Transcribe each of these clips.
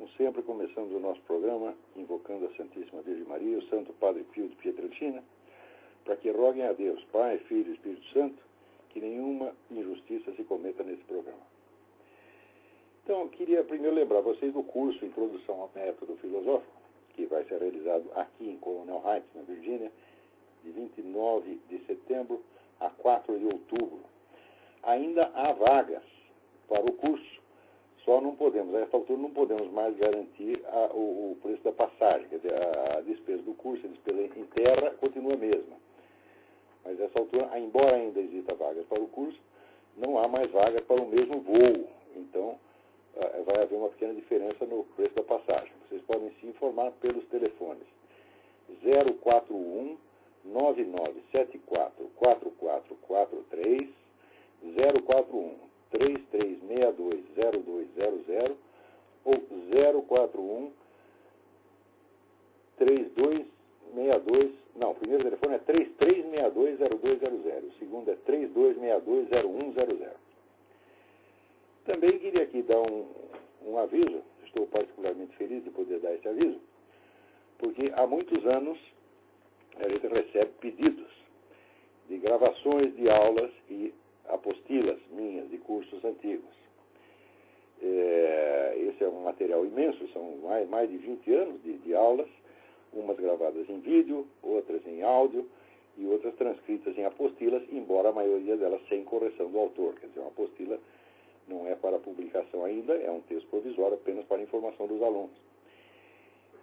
Como sempre, começamos o nosso programa invocando a Santíssima Virgem Maria e o Santo Padre Pio de Pietrelcina, para que roguem a Deus, Pai, Filho e Espírito Santo, que nenhuma injustiça se cometa nesse programa. Então, eu queria primeiro lembrar vocês do curso Introdução ao Método Filosófico, que vai ser realizado aqui em Colonel Heights, na Virgínia, de 29 de setembro a 4 de outubro. Ainda há vagas para o curso, só não podemos, a esta altura não podemos mais garantir o preço da passagem, quer dizer, a despesa do curso, a despesa em terra continua a mesma. Mas nessa altura, embora ainda exista vagas para o curso, não há mais vagas para o mesmo voo. Então, vai haver uma pequena diferença no preço da passagem. Vocês podem se informar pelos telefones 041 9974 4443, 041 3362-0200 ou 041 3262, não, o primeiro telefone é 3362-0200, o segundo é 3262-0100. Também queria aqui dar um aviso, estou particularmente feliz de poder dar esse aviso, porque há muitos anos a gente recebe pedidos de gravações de aulas e apostilas minhas de cursos antigos. Esse é um material imenso, são mais de 20 anos de aulas, umas gravadas em vídeo, outras em áudio e outras transcritas em apostilas, embora a maioria delas sem correção do autor. Quer dizer, uma apostila não é para publicação ainda, é um texto provisório apenas para informação dos alunos.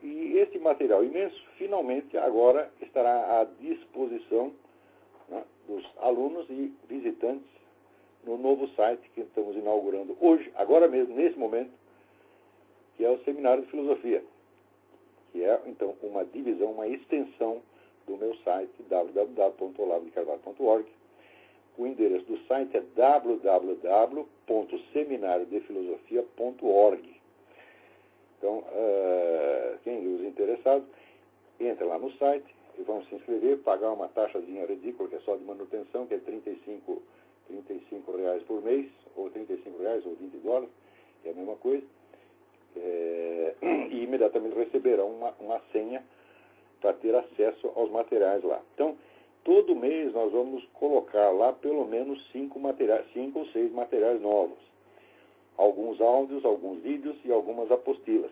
E esse material imenso, finalmente, agora estará à disposição, né, dos alunos e visitantes no novo site que estamos inaugurando hoje, agora mesmo, nesse momento, que é o Seminário de Filosofia, que é, então, uma divisão, uma extensão do meu site, www.olavodecarvalho.org. O endereço do site é www.seminariodefilosofia.org. Então, quem os interessados, entra lá no site e vão se inscrever, pagar uma taxazinha ridícula, que é só de manutenção, que é R$35 por mês, ou R$35 ou $20, é a mesma coisa, e imediatamente receberão uma senha para ter acesso aos materiais lá. Então, todo mês nós vamos colocar lá pelo menos 5 ou 6 materiais novos. Alguns áudios, alguns vídeos e algumas apostilas.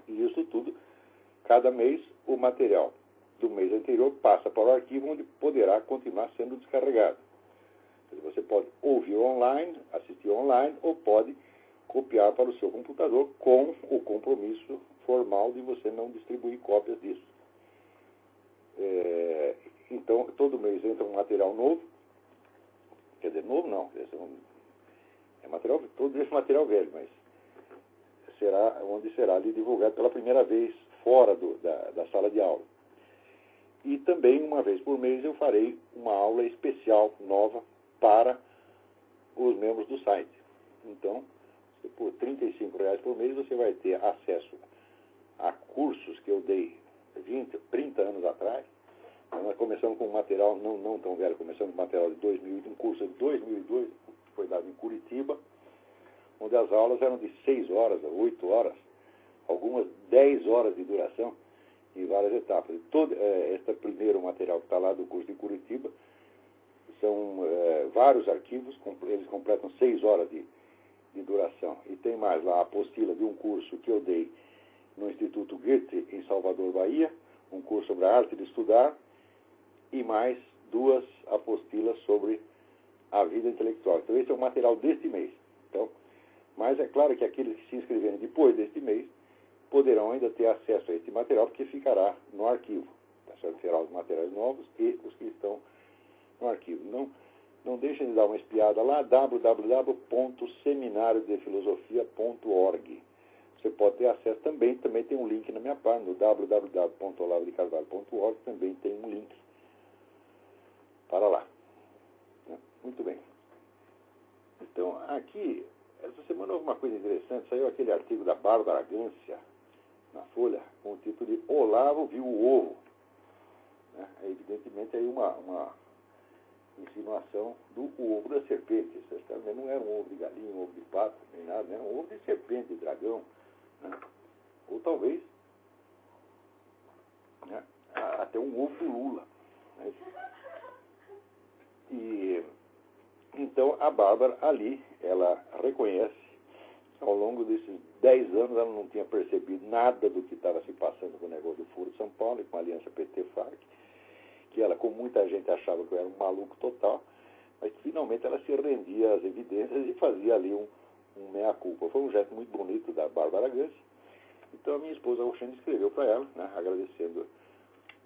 E isso tudo, cada mês, o material do mês anterior passa para o arquivo, onde poderá continuar sendo descarregado. Você pode ouvir online, assistir online, ou pode copiar para o seu computador com o compromisso formal de você não distribuir cópias disso. Então, todo mês entra um material novo. Quer dizer, novo não, é material, todo esse material velho, mas será ali divulgado pela primeira vez fora da sala de aula. E também, uma vez por mês, eu farei uma aula especial, nova, para os membros do site. Então, por R$35 por mês, você vai ter acesso a cursos que eu dei 20, 30 anos atrás. Então, nós começamos com um material não tão velho, começamos com um material de 2000, um curso de 2002, que foi dado em Curitiba, onde as aulas eram de 6 horas, 8 horas, algumas 10 horas de duração, em várias etapas. Todo este primeiro material que está lá do curso de Curitiba são vários arquivos, eles completam 6 horas de duração. E tem mais lá a apostila de um curso que eu dei no Instituto Goethe, em Salvador, Bahia, um curso sobre a arte de estudar, e mais 2 apostilas sobre a vida intelectual. Então, esse é o material deste mês. Então, mas é claro que aqueles que se inscreverem depois deste mês poderão ainda ter acesso a este material, porque ficará no arquivo. Tá certo? Será os materiais novos e os que estão no arquivo. Não deixem de dar uma espiada lá, www.seminariodefilosofia.org. Você pode ter acesso também tem um link na minha página, no www.olavodecarvalho.org, também tem um link para lá. Muito bem. Então, aqui, essa semana houve uma coisa interessante, saiu aquele artigo da Bárbara Gância, na Folha, com o título de Olavo viu o ovo. Evidentemente, aí uma insinuação do ovo da serpente. Isso também não era um ovo de galinha, um ovo de pato, nem nada, era um ovo de serpente, de dragão, né? Ou talvez, né, até um ovo do Lula. Né? E então a Bárbara ali, ela reconhece, ao longo desses 10 anos ela não tinha percebido nada do que estava se passando com o negócio do Foro de São Paulo e com a aliança PT-FARC, que ela, como muita gente achava que eu era um maluco total, mas finalmente ela se rendia às evidências e fazia ali um meia-culpa. Foi um gesto muito bonito da Bárbara Gance. Então a minha esposa Roxane escreveu para ela, né, agradecendo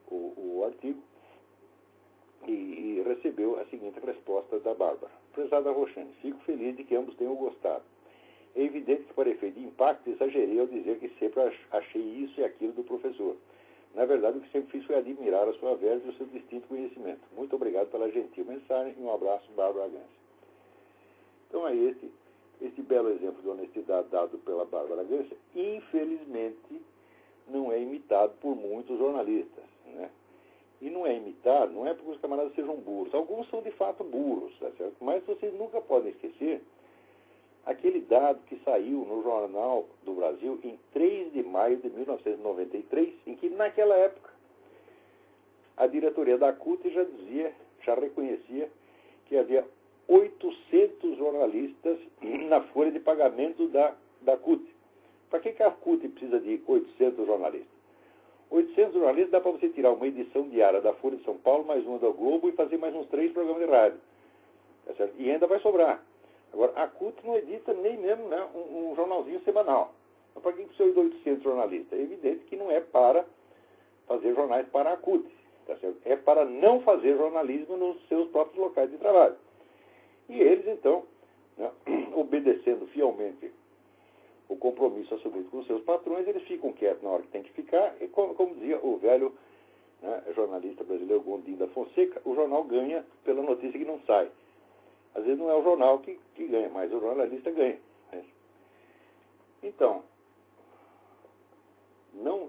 o artigo, e recebeu a seguinte resposta da Bárbara. Prezada Roxane, fico feliz de que ambos tenham gostado. É evidente que, para efeito de impacto, exagerei ao dizer que sempre achei isso e aquilo do professor. Na verdade, o que sempre fiz foi admirar a sua verve e o seu distinto conhecimento. Muito obrigado pela gentil mensagem e um abraço, Bárbara Gance. Então, aí este belo exemplo de honestidade dado pela Bárbara Gance, infelizmente, não é imitado por muitos jornalistas, né? E não é imitado, não é porque os camaradas sejam burros. Alguns são, de fato, burros, tá certo? Mas vocês nunca podem esquecer aquele dado que saiu no Jornal do Brasil em 3 de maio de 1993, em que, naquela época, a diretoria da CUT já reconhecia que havia 800 jornalistas na folha de pagamento da CUT. Para que a CUT precisa de 800 jornalistas? 800 jornalistas dá para você tirar uma edição diária da Folha de São Paulo, mais uma do Globo e fazer mais uns 3 programas de rádio. Tá certo? E ainda vai sobrar. Agora, a CUT não edita nem mesmo, né, um jornalzinho semanal. Então, para que precisa de 800 jornalistas? É evidente que não é para fazer jornais para a CUT. Tá certo? É para não fazer jornalismo nos seus próprios locais de trabalho. E eles, então, né, obedecendo fielmente o compromisso assumido com os seus patrões, eles ficam quietos na hora que tem que ficar, e como dizia o velho, né, jornalista brasileiro Gondim da Fonseca, o jornal ganha pela notícia que não sai. Às vezes não é o jornal que ganha, mas o jornalista ganha. Né? Então,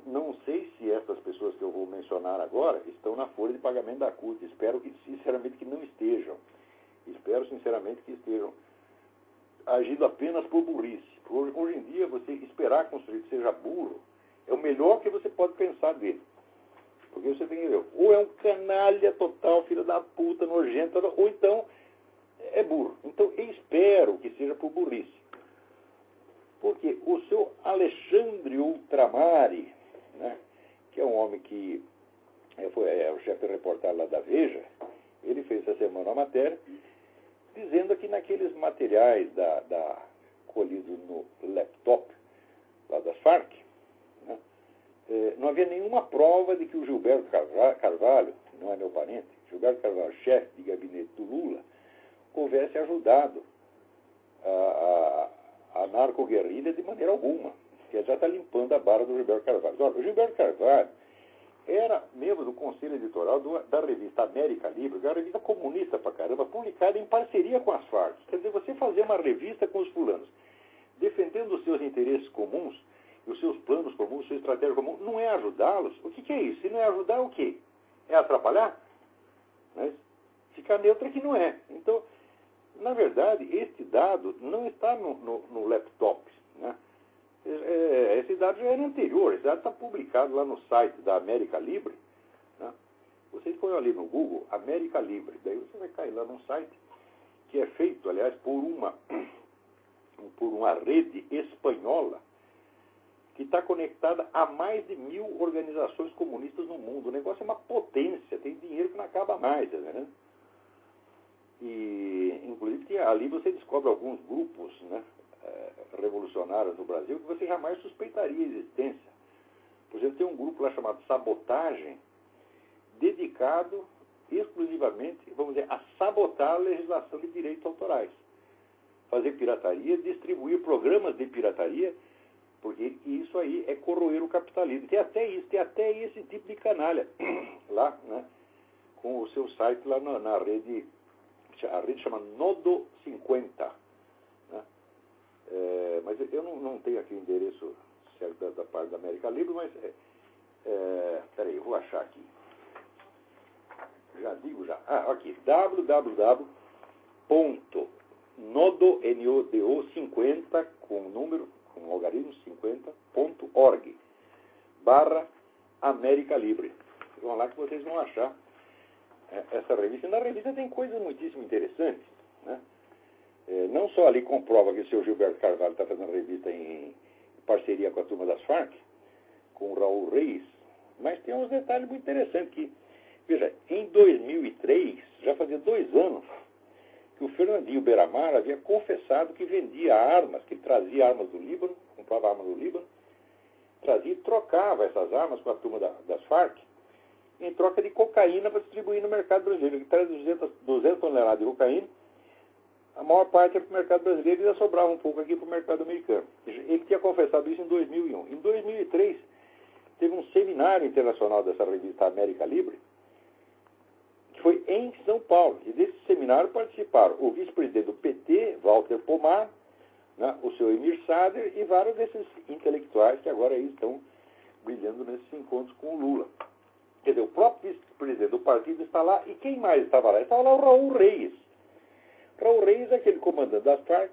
não sei se essas pessoas que eu vou mencionar agora estão na folha de pagamento da CUT. Espero que, sinceramente, que não estejam. Espero, sinceramente, que estejam agindo apenas por burrice. Hoje em dia, você esperar que um sujeito seja burro é o melhor que você pode pensar dele. Porque você tem que ver, ou é um canalha total, filho da puta, nojento, ou então é burro. Então, eu espero que seja por burrice. Porque o seu Alexandre Ultramari, né, que é um homem que é o chefe de reportagem lá da Veja, ele fez essa semana uma matéria dizendo que naqueles materiais colhidos no laptop lá das Farc, né, não havia nenhuma prova de que o Gilberto Carvalho, não é meu parente, Gilberto Carvalho, chefe de gabinete do Lula, houvesse ajudado a narcoguerrilha de maneira alguma, que ele já está limpando a barra do Gilberto Carvalho. Olha, o Gilberto Carvalho era membro do conselho editorial da revista América Livre, que é uma revista comunista pra caramba, publicada em parceria com as Farc. Quer dizer, você fazer uma revista com os fulanos, defendendo os seus interesses comuns, os seus planos comuns, sua estratégia comum, não é ajudá-los? O que é isso? Se não é ajudar, é o quê? É atrapalhar? Mas ficar neutro é que não é. Então, na verdade, este dado não está no laptop, né? Esse dado já era anterior, esse dado está publicado lá no site da América Livre, né? Vocês põem ali no Google, América Livre, daí você vai cair lá num site que é feito, aliás, por uma rede espanhola que está conectada a mais de 1000 organizações comunistas no mundo. O negócio é uma potência, tem dinheiro que não acaba mais, né? E, inclusive, ali você descobre alguns grupos, né, revolucionários no Brasil que você jamais suspeitaria a existência. Por exemplo, tem um grupo lá chamado Sabotagem, dedicado exclusivamente, vamos dizer, a sabotar a legislação de direitos autorais. Fazer pirataria, distribuir programas de pirataria, porque isso aí é corroer o capitalismo. Tem até isso, tem até esse tipo de canalha lá, né, com o seu site lá na rede. A rede chama Nodo 50. Né? Mas eu não tenho aqui o endereço certo da parte da América Livre, mas peraí, eu vou achar aqui. Já digo já. Aqui, www.nodo50 com número com algarismo 50.org, /América Libre. Vão lá que vocês vão achar essa revista. Na revista tem coisas muitíssimo interessantes, né? Não só ali comprova que o seu Gilberto Carvalho está fazendo a revista em parceria com a turma das Farc, com o Raul Reis, mas tem uns detalhes muito interessantes que, veja, em 2003, já fazia 2 anos, que o Fernandinho Beiramar havia confessado que vendia armas, que ele trazia armas do Líbano, comprava armas do Líbano, trazia e trocava essas armas com a turma das Farc, em troca de cocaína para distribuir no mercado brasileiro. Ele traz 200 toneladas de cocaína, a maior parte é para o mercado brasileiro e já sobrava um pouco aqui para o mercado americano. Ele tinha confessado isso em 2001. Em 2003, teve um seminário internacional dessa revista América Libre, que foi em São Paulo. E desse seminário participaram o vice-presidente do PT, Walter Pomar, né, o seu Emir Sader e vários desses intelectuais que agora aí estão brilhando nesses encontros com o Lula. Quer dizer, o próprio vice-presidente do partido está lá. E quem mais estava lá? Estava lá o Raul Reis. Raul Reis é aquele comandante das Farc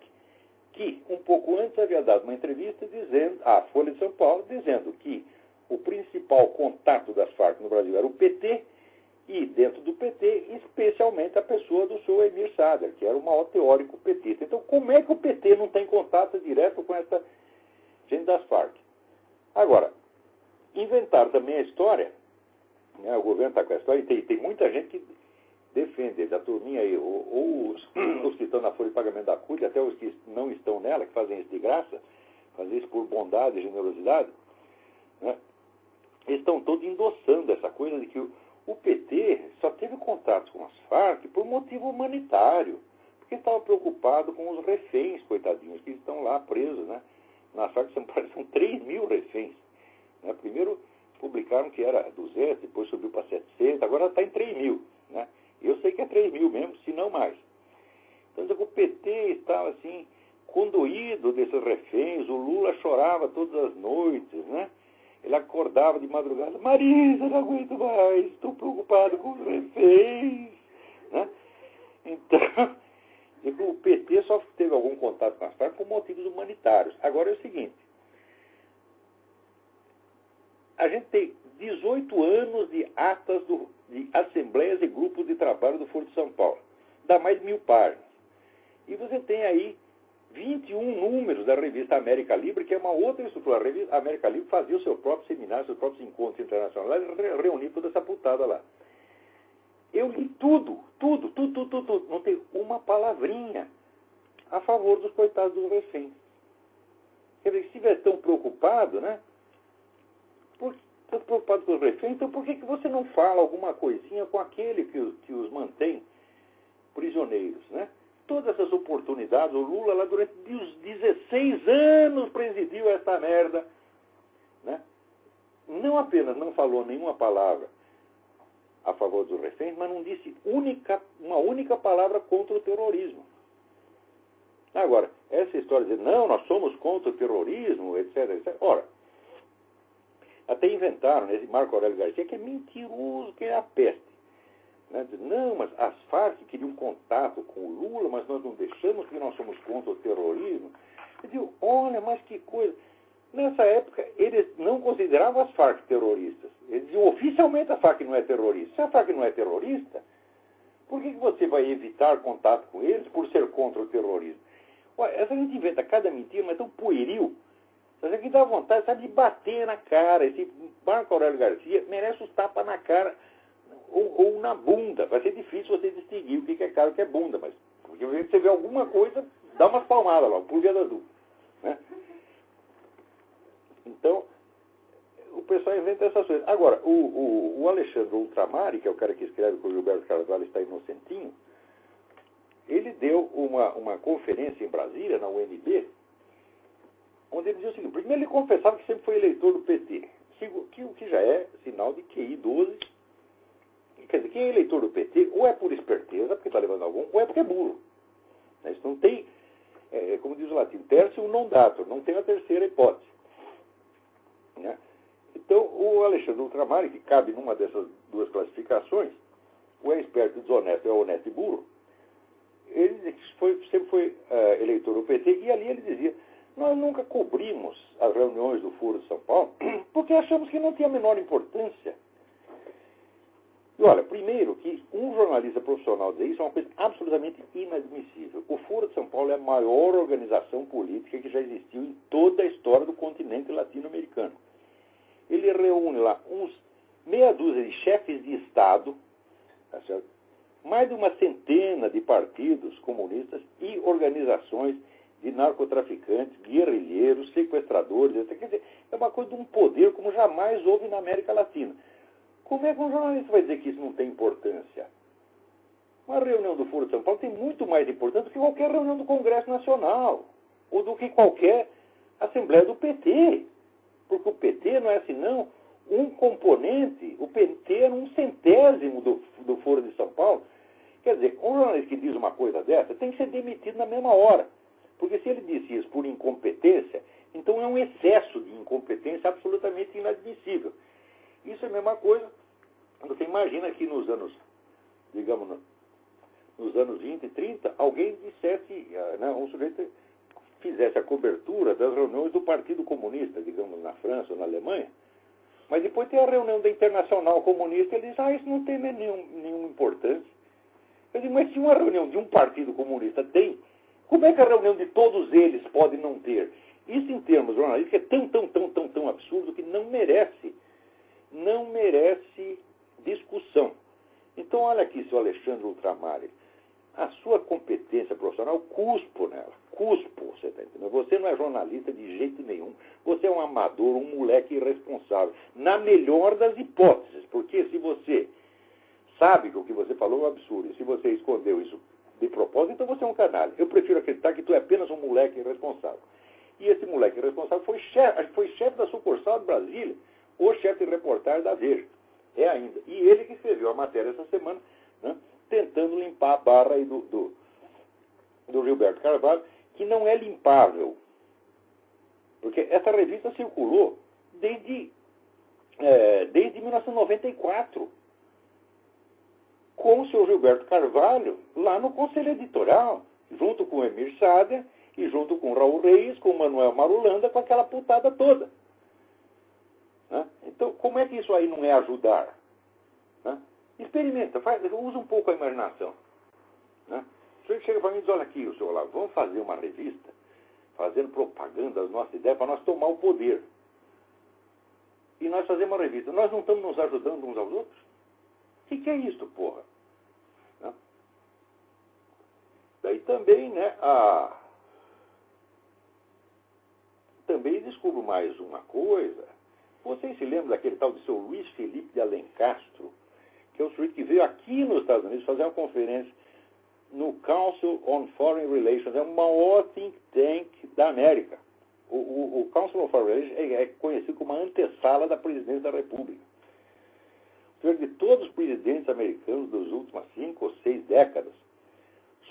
que, um pouco antes, havia dado uma entrevista dizendo, à Folha de São Paulo, dizendo que o principal contato das Farc no Brasil era o PT, e dentro do PT, especialmente a pessoa do seu Emir Sader, que era o maior teórico petista. Então, como é que o PT não tem contato direto com essa gente das Farc? Agora, inventaram também a história, né, o governo está com a história, e tem muita gente que defende, da turminha aí, ou os que estão na folha de pagamento da CUT, até os que não estão nela, que fazem isso de graça, fazem isso por bondade e generosidade, né? Eles estão todos endossando essa coisa de que o PT só teve contatos com as Farc por motivo humanitário, porque estava preocupado com os reféns, coitadinhos, que estão lá presos, né? Na Farc são 3.000 reféns, né? Primeiro publicaram que era 200, depois subiu para 700, agora está em 3.000, né? Eu sei que é 3.000 mesmo, se não mais. Então, o PT estava assim, condoído desses reféns, o Lula chorava todas as noites, né? Ele acordava de madrugada, Marisa, não aguento mais, estou preocupado com os reféns, né? Então, o PT só teve algum contato com as Farc por motivos humanitários. Agora é o seguinte, a gente tem 18 anos de atas de assembleias e grupos de trabalho do Foro de São Paulo. Dá mais de 1.000 páginas. E você tem aí 21 números da revista América Libre, que é uma outra estrutura. A revista América Libre fazia o seu próprio seminário, seus próprios encontros internacionais, reunir toda essa putada lá. Eu li tudo. Não tem uma palavrinha a favor dos coitados dos reféns. Quer dizer, se estiver tão preocupado, né? Está preocupado com os reféns, então por que você não fala alguma coisinha com aquele que os mantém prisioneiros, né? Todas essas oportunidades, o Lula lá durante os 16 anos presidiu essa merda, né? Não apenas não falou nenhuma palavra a favor dos reféns, mas não disse uma única palavra contra o terrorismo. Agora, essa história de dizer, não, nós somos contra o terrorismo, etc. Ora, até inventaram, esse Marco Aurélio Garcia, que é mentiroso, que é a peste. Né? Não, mas as Farc queriam contato com o Lula, mas nós não deixamos porque nós somos contra o terrorismo. Eu digo, olha, mas que coisa. Nessa época, eles não consideravam as Farc terroristas. Eles diziam, oficialmente a Farc não é terrorista. Se a Farc não é terrorista, por que você vai evitar contato com eles por ser contra o terrorismo? Olha, essa gente inventa cada mentira, mas é tão pueril. Mas aqui dá vontade, sabe, de bater na cara. Esse Marco Aurélio Garcia merece os tapas na cara ou na bunda. Vai ser difícil você distinguir o que é cara e o que é bunda, mas porque você vê alguma coisa, dá umas palmadas lá, por via da dúvida, né? Então, o pessoal inventa essas coisas. Agora, o Alexandre Ultramari, que é o cara que escreve que o Gilberto Carvalho está inocentinho, ele deu uma conferência em Brasília, na UNB, onde ele dizia o seguinte: primeiro, ele confessava que sempre foi eleitor do PT, o que já é sinal de QI 12. Quer dizer, quem é eleitor do PT, ou é por esperteza, porque está levando algum, ou é porque é burro. Isso não tem, como diz o latim, tertium non datur, não tem a terceira hipótese. Né? Então, o Alexandre Ultramari, que cabe numa dessas duas classificações, o é esperto e desonesto, é honesto e burro, ele sempre foi eleitor do PT, e ali ele dizia, Nós nunca cobrimos as reuniões do Foro de São Paulo porque achamos que não tinha a menor importância. E olha, primeiro que um jornalista profissional dizer isso é uma coisa absolutamente inadmissível. O Foro de São Paulo é a maior organização política que já existiu em toda a história do continente latino-americano. Ele reúne lá uns meia dúzia de chefes de Estado, tá certo? Mais de uma centena de partidos comunistas e organizações de narcotraficantes, guerrilheiros, sequestradores, etc. Quer dizer, é uma coisa de um poder como jamais houve na América Latina. Como é que um jornalista vai dizer que isso não tem importância? Uma reunião do Foro de São Paulo tem muito mais importância do que qualquer reunião do Congresso Nacional, ou do que qualquer Assembleia do PT. Porque o PT não é senão um componente, o PT era um centésimo do Foro de São Paulo. Quer dizer, um jornalista que diz uma coisa dessa tem que ser demitido na mesma hora. Porque se ele disse isso por incompetência, então é um excesso de incompetência absolutamente inadmissível. Isso é a mesma coisa. Você imagina que nos anos, digamos, nos anos 20 e 30, alguém dissesse, né, um sujeito fizesse a cobertura das reuniões do Partido Comunista, digamos, na França ou na Alemanha, mas depois tem a reunião da Internacional Comunista e ele diz, isso não tem nenhuma importância. Eu digo, mas se uma reunião de um Partido Comunista tem, como é que a reunião de todos eles pode não ter? Isso, em termos jornalísticos, é tão absurdo que não merece discussão. Então, olha aqui, seu Alexandre Ultramare, a sua competência profissional, eu cuspo nela, você está entendendo? Você não é jornalista de jeito nenhum, você é um amador, um moleque irresponsável, na melhor das hipóteses, porque se você sabe que o que você falou é um absurdo, e se você escondeu isso de propósito, então você é um canalha. Eu prefiro acreditar que tu é apenas um moleque irresponsável. E esse moleque irresponsável foi chefe da sucursal de Brasília, o chefe de reportagem da Veja. É ainda. E ele que escreveu a matéria essa semana, né, tentando limpar a barra aí do Gilberto Carvalho, que não é limpável. Porque essa revista circulou desde 1994, com o senhor Gilberto Carvalho lá no Conselho Editorial, junto com o Emir Sader e junto com o Raul Reis, com o Manuel Marulanda, com aquela putada toda. Né? Então, como é que isso aí não é ajudar? Né? Experimenta, usa um pouco a imaginação. Né? O senhor chega para mim e diz, olha aqui, o senhor lá, vamos fazer uma revista, fazendo propaganda das nossas ideias para nós tomar o poder. E nós fazemos uma revista. Nós não estamos nos ajudando uns aos outros? O que é isso, porra? Né? Daí também, né, também descubro mais uma coisa. Vocês se lembram daquele tal de seu Luiz Felipe de Alencastro, que é o sujeito que veio aqui nos Estados Unidos fazer uma conferência no Council on Foreign Relations, é o maior think tank da América. O Council on Foreign Relations é conhecido como a antessala da presidência da República. De todos os presidentes americanos das últimas 5 ou 6 décadas,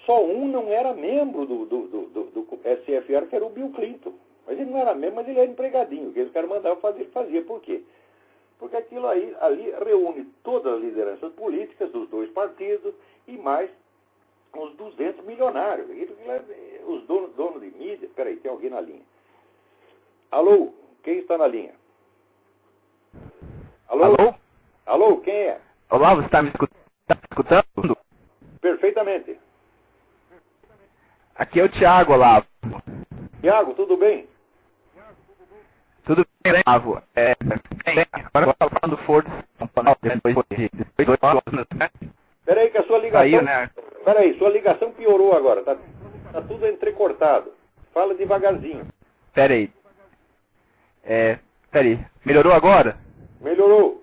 só um não era membro do SFR, que era o Bill Clinton. Mas ele não era membro, mas ele era empregadinho. O que os caras mandavam fazer, ele fazia. Por quê? Porque aquilo aí, ali reúne todas as lideranças políticas dos dois partidos e mais uns 200 milionários. Os donos de mídia. Peraí, tem alguém na linha. Alô? Quem está na linha? Alô? Alô? Alô, quem é? Olá, você está me escutando? Perfeitamente. Aqui é o Thiago, Olavo. Tiago, tudo bem? Tudo bem, Olavo? Agora falando do Foro de São Paulo, depois de 2 anos, né? Peraí que a sua ligação... Saiu, né? Peraí, sua ligação piorou agora, tá tudo entrecortado. Fala devagarzinho. Peraí. Peraí. Melhorou agora? Melhorou.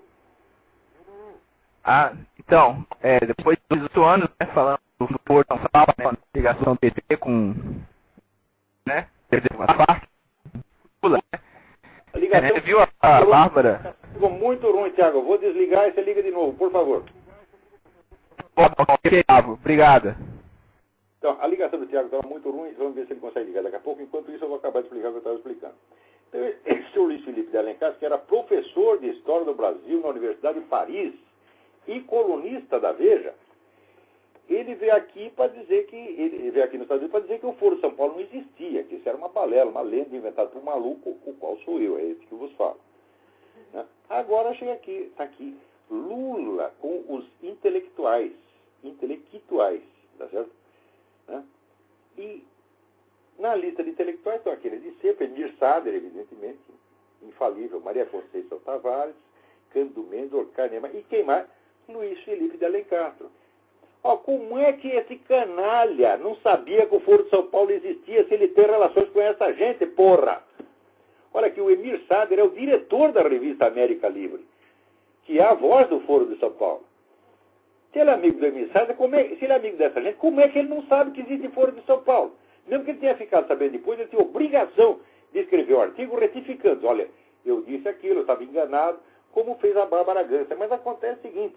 Ah, então, depois de 8 anos, né, falando do Foro de São Paulo, né, ligação do PT com, né, com a FARC, né? A ligação... Viu a Bárbara? Ficou muito ruim, Thiago. Eu vou desligar e você liga de novo, por favor. Ok, obrigada. Então, a ligação do Thiago estava muito ruim, vamos ver se ele consegue ligar daqui a pouco. Enquanto isso, eu vou acabar de explicar o que eu estava explicando. Então, esse é o Luiz Felipe de Alencastro, que era professor de História do Brasil na Universidade de Paris e colunista da Veja, ele veio aqui para dizer que, ele veio aqui nos Estados Unidos para dizer que o Foro de São Paulo não existia, que isso era uma balela, uma lenda inventada por um maluco, o qual sou eu, é esse que vos falo. Né? Agora chega aqui, está aqui, Lula com os intelectuais, tá certo? Né? E na lista de intelectuais estão aqueles de sempre, Emir Sader, evidentemente, infalível, Maria Conceição Tavares, Cândido Mendes, Orcar Niemeyer, e quem mais? Luiz Felipe de Alencar. Ó, como é que esse canalha não sabia que o Foro de São Paulo existia se ele tem relações com essa gente, porra? Olha aqui, o Emir Sader é o diretor da revista América Livre, que é a voz do Foro de São Paulo. Se ele é amigo do Emir Sader, se ele é amigo dessa gente, como é que ele não sabe que existe Foro de São Paulo? Mesmo que ele tenha ficado sabendo depois, ele tinha obrigação de escrever um artigo retificando. Olha, eu disse aquilo, eu estava enganado, como fez a Bárbara Gância. Mas acontece o seguinte,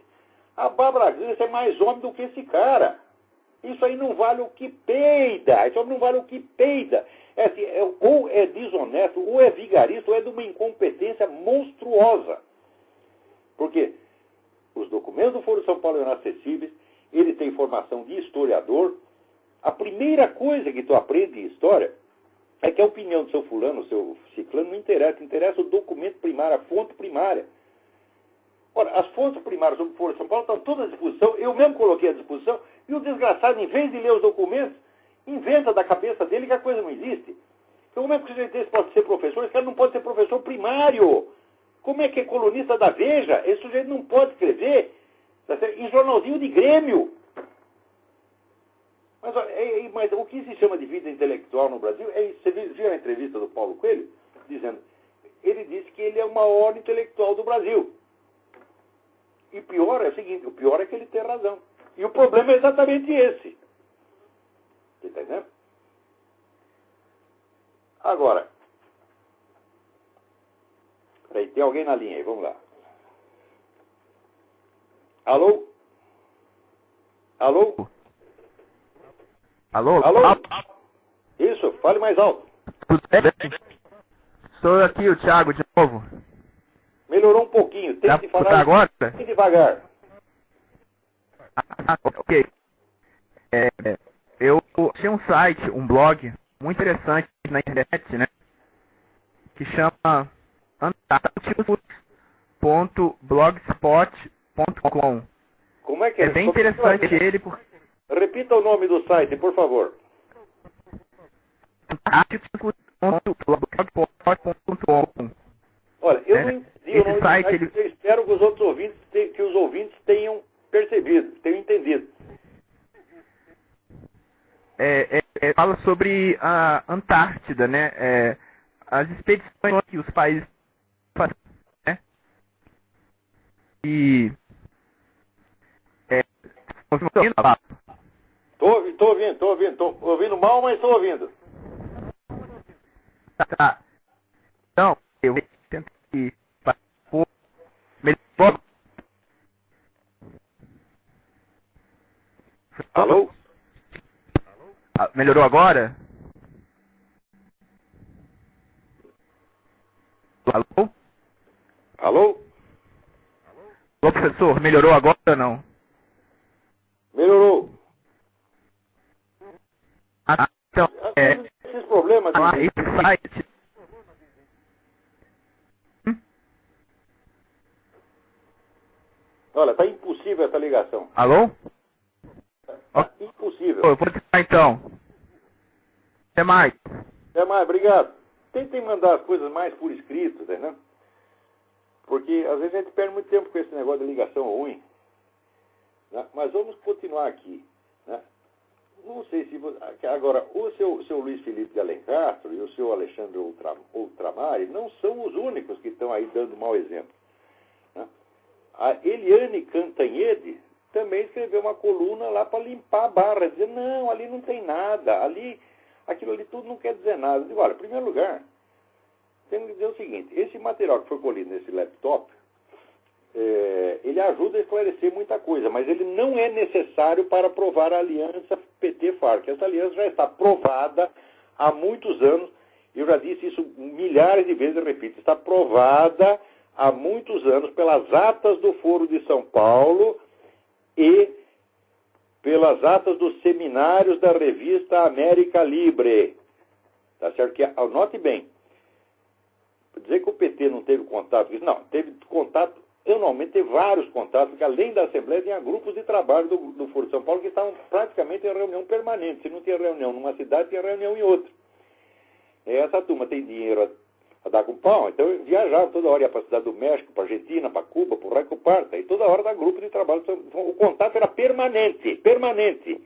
a Bárbara Gância é mais homem do que esse cara. Isso aí não vale o que peida. Isso não vale o que peida. Assim, ou é desonesto, ou é vigarista, ou é de uma incompetência monstruosa. Porque os documentos do Foro de São Paulo eram acessíveis, ele tem formação de historiador. A primeira coisa que tu aprende em história é que a opinião do seu fulano, do seu ciclano, não interessa. Interessa o documento primário, a fonte primária. Ora, as fontes primárias sobre o Foro de São Paulo estão todas à disposição. Eu mesmo coloquei à disposição. E o desgraçado, em vez de ler os documentos, inventa da cabeça dele que a coisa não existe. Então, como é que o sujeito desse pode ser professor? Esse cara não pode ser professor primário. Como é que é colunista da Veja? Esse sujeito não pode escrever em jornalzinho de Grêmio. Mas o que se chama de vida intelectual no Brasil é isso. Você viu a entrevista do Paulo Coelho? Dizendo, ele disse que ele é o maior intelectual do Brasil. E pior é o seguinte, o pior é que ele tem razão. E o problema é exatamente esse. Você está entendendo? Agora, peraí, tem alguém na linha aí, vamos lá. Alô? Alô? Alô? Alô? Isso, fale mais alto. Tudo bem? Sou aqui, o Thiago, de novo. Melhorou um pouquinho, tem que falar agora? bem devagar. Ok. Eu achei um site, um blog muito interessante na internet, né? Que chama antarcticus.blogspot.com. Como é que é? É bem interessante ele porque... Repita o nome do site, por favor. antarcticus.blogspot.com. Olha, eu não entendi o nome do site, eu espero que os outros ouvintes tenham percebido, tenham entendido. Fala sobre a Antártida, né? As expedições que os países fazem, né? E... Tô ouvindo mal, mas tô ouvindo. Tá. Então, eu tento que... Alô? Melhorou agora? Alô? Alô? Alô, professor, melhorou agora ou não? Melhorou. Então, esses problemas... esse site... Olha, tá impossível essa ligação. Alô? Tá impossível. Eu vou tentar então. Até mais. Até mais, obrigado. Tentem mandar as coisas mais por escrito, né? Porque às vezes a gente perde muito tempo com esse negócio de ligação ruim. Né? Mas vamos continuar aqui. Né? Não sei se... Agora, o seu Luiz Felipe de Alencastro e o seu Alexandre Ultramari não são os únicos que estão aí dando mau exemplo. Né? A Eliane Cantanhede também escreveu uma coluna lá para limpar a barra, dizer, não, ali não tem nada, aquilo ali tudo não quer dizer nada. Eu digo, olha, em primeiro lugar, temos que dizer o seguinte, esse material que foi colhido nesse laptop, ele ajuda a esclarecer muita coisa, mas ele não é necessário para provar a aliança PT-FARC. Essa aliança já está provada há muitos anos, eu já disse isso milhares de vezes, eu repito, está provada há muitos anos pelas atas do Foro de São Paulo e pelas atas dos seminários da revista América Libre. Tá certo? Que, anote bem. Dizer que o PT não teve contato, não, teve contato, anualmente teve vários contatos, porque além da Assembleia tinha grupos de trabalho do Foro de São Paulo que estavam praticamente em reunião permanente. Se não tinha reunião numa cidade, tinha reunião em outra. E essa turma tem dinheiro a dar com pau, então eu viajava toda hora, ia para a cidade do México, para a Argentina, para Cuba, para o Raio Parta, e toda hora dá grupo de trabalho. O contato era permanente, permanente.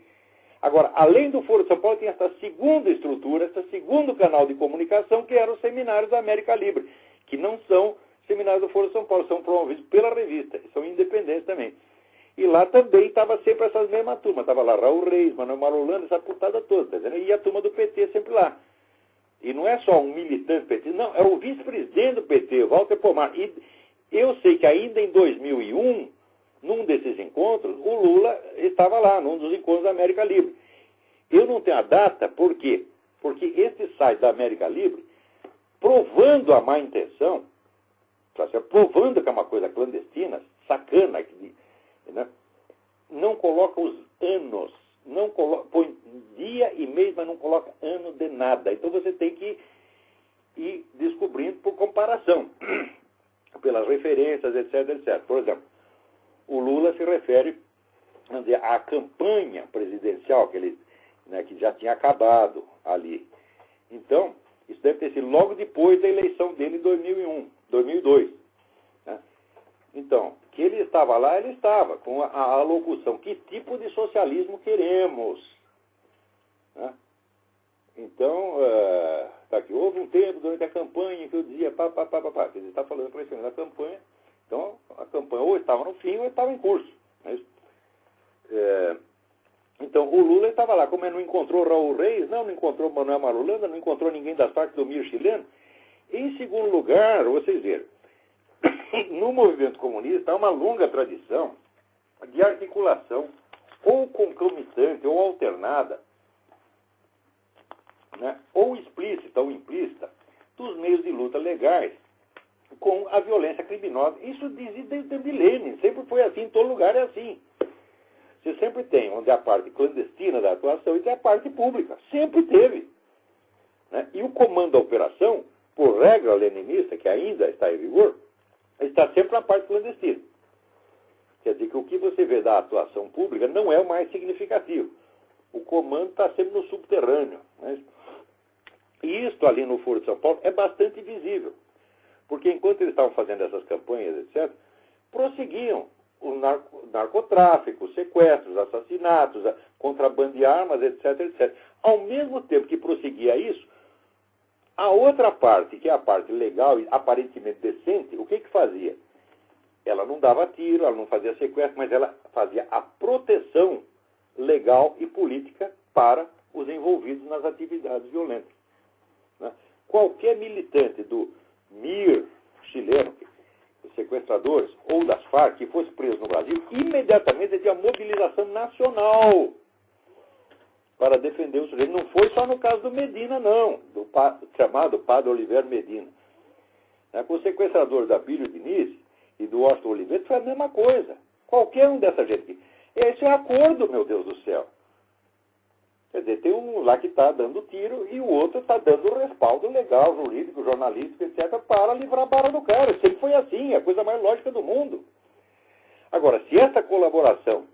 Agora, além do Foro de São Paulo, tinha essa segunda estrutura, esse segundo canal de comunicação, que eram os seminários da América Libre, que não são seminários do Foro de São Paulo, são promovidos pela revista, são independentes também. E lá também estava sempre essas mesmas turmas, estava lá Raul Reis, Manuel Marolanda, essa putada toda, tá, e a turma do PT sempre lá. E não é só um militante do PT, não, é o vice-presidente do PT, Walter Pomar. E eu sei que ainda em 2001, num desses encontros, o Lula estava lá, num dos encontros da América Livre. Eu não tenho a data, por quê? Porque esse site da América Livre, provando a má intenção, provando que é uma coisa clandestina, sacana, né, não coloca os anos, não coloca, põe dia e mês, mas não coloca ano de nada. Então você tem que ir descobrindo por comparação, pelas referências, etc, etc. Por exemplo, o Lula se refere, vamos dizer, à campanha presidencial que já tinha acabado ali. Então, isso deve ter sido logo depois da eleição dele em 2002. Né? Então, que ele estava lá, ele estava com a locução: que tipo de socialismo queremos? Né? Então, tá aqui, houve um tempo durante a campanha que eu dizia ele está falando para esse da campanha. Então, a campanha ou estava no fim ou estava em curso. Né? Então, o Lula estava lá, como ele não encontrou Raul Reis, não encontrou Manuel Marolanda, não encontrou ninguém das partes do Mir chileno. Em segundo lugar, vocês viram, no movimento comunista há uma longa tradição de articulação ou concomitante ou alternada, né, ou explícita ou implícita, dos meios de luta legais com a violência criminosa. Isso desde milênios, sempre foi assim, em todo lugar é assim. Você sempre tem onde é a parte clandestina da atuação e tem a parte pública. Sempre teve. Né? E o comando da operação, por regra leninista, que ainda está em vigor, está sempre na parte clandestina. Quer dizer que o que você vê da atuação pública não é o mais significativo. O comando está sempre no subterrâneo. Né? E isto ali no Foro de São Paulo é bastante visível. Porque enquanto eles estavam fazendo essas campanhas, etc., prosseguiam o narcotráfico, sequestros, assassinatos, contrabando de armas, etc, etc. Ao mesmo tempo que prosseguia isso, a outra parte, que é a parte legal e aparentemente decente, o que fazia? Ela não dava tiro, ela não fazia sequestro, mas ela fazia a proteção legal e política para os envolvidos nas atividades violentas. Né? Qualquer militante do MIR chileno, dos sequestradores, ou das Farc, que fosse preso no Brasil, imediatamente tinha mobilização nacional para defender o sujeito. Não foi só no caso do Medina, não, do chamado Padre Oliveira Medina. Com os sequestradores da Bílio Diniz e do Washington Oliveira foi a mesma coisa. Qualquer um dessa gente. Esse é um acordo, meu Deus do céu. Quer dizer, tem um lá que está dando tiro e o outro está dando respaldo legal, jurídico, jornalístico, etc., para livrar a barra do cara. Sempre foi assim, é a coisa mais lógica do mundo. Agora, se essa colaboração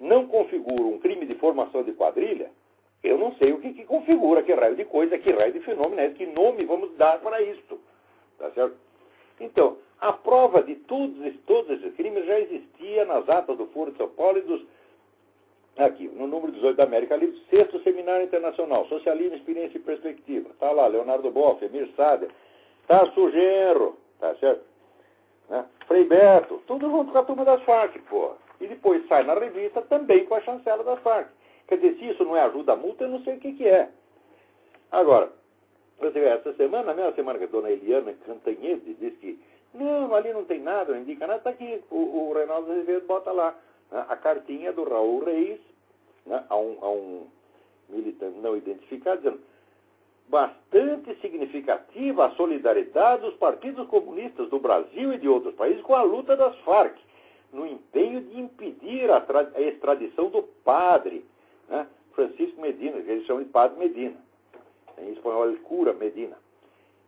não configura um crime de formação de quadrilha, eu não sei o que configura, que raio de coisa, que raio de fenômeno é esse, que nome vamos dar para isto. Tá certo? Então, a prova de todos esses crimes já existia nas atas do Foro de São Paulo e dos... Aqui, no número 18 da América Livre, 6º Seminário Internacional, Socialismo, Experiência e Perspectiva. Está lá, Leonardo Boff, Emir Sader, Tasso Genro, tá certo? Né? Frei Beto, tudo junto com a turma das Farc, pô. E depois sai na revista também com a chancela das Farc. Quer dizer, se isso não é ajuda multa, eu não sei o que é. Agora, você vê, essa semana, na mesma semana que a dona Eliana Cantanhede disse que não, ali não tem nada, não indica nada, está aqui, o Reinaldo Azevedo bota lá, né, a cartinha do Raul Reis, né, a um militante não identificado, dizendo: bastante significativa a solidariedade dos partidos comunistas do Brasil e de outros países com a luta das Farc. no empenho de impedir a extradição do padre, né, Francisco Medina, que eles chamam de Padre Medina. Em espanhol, ele cura Medina.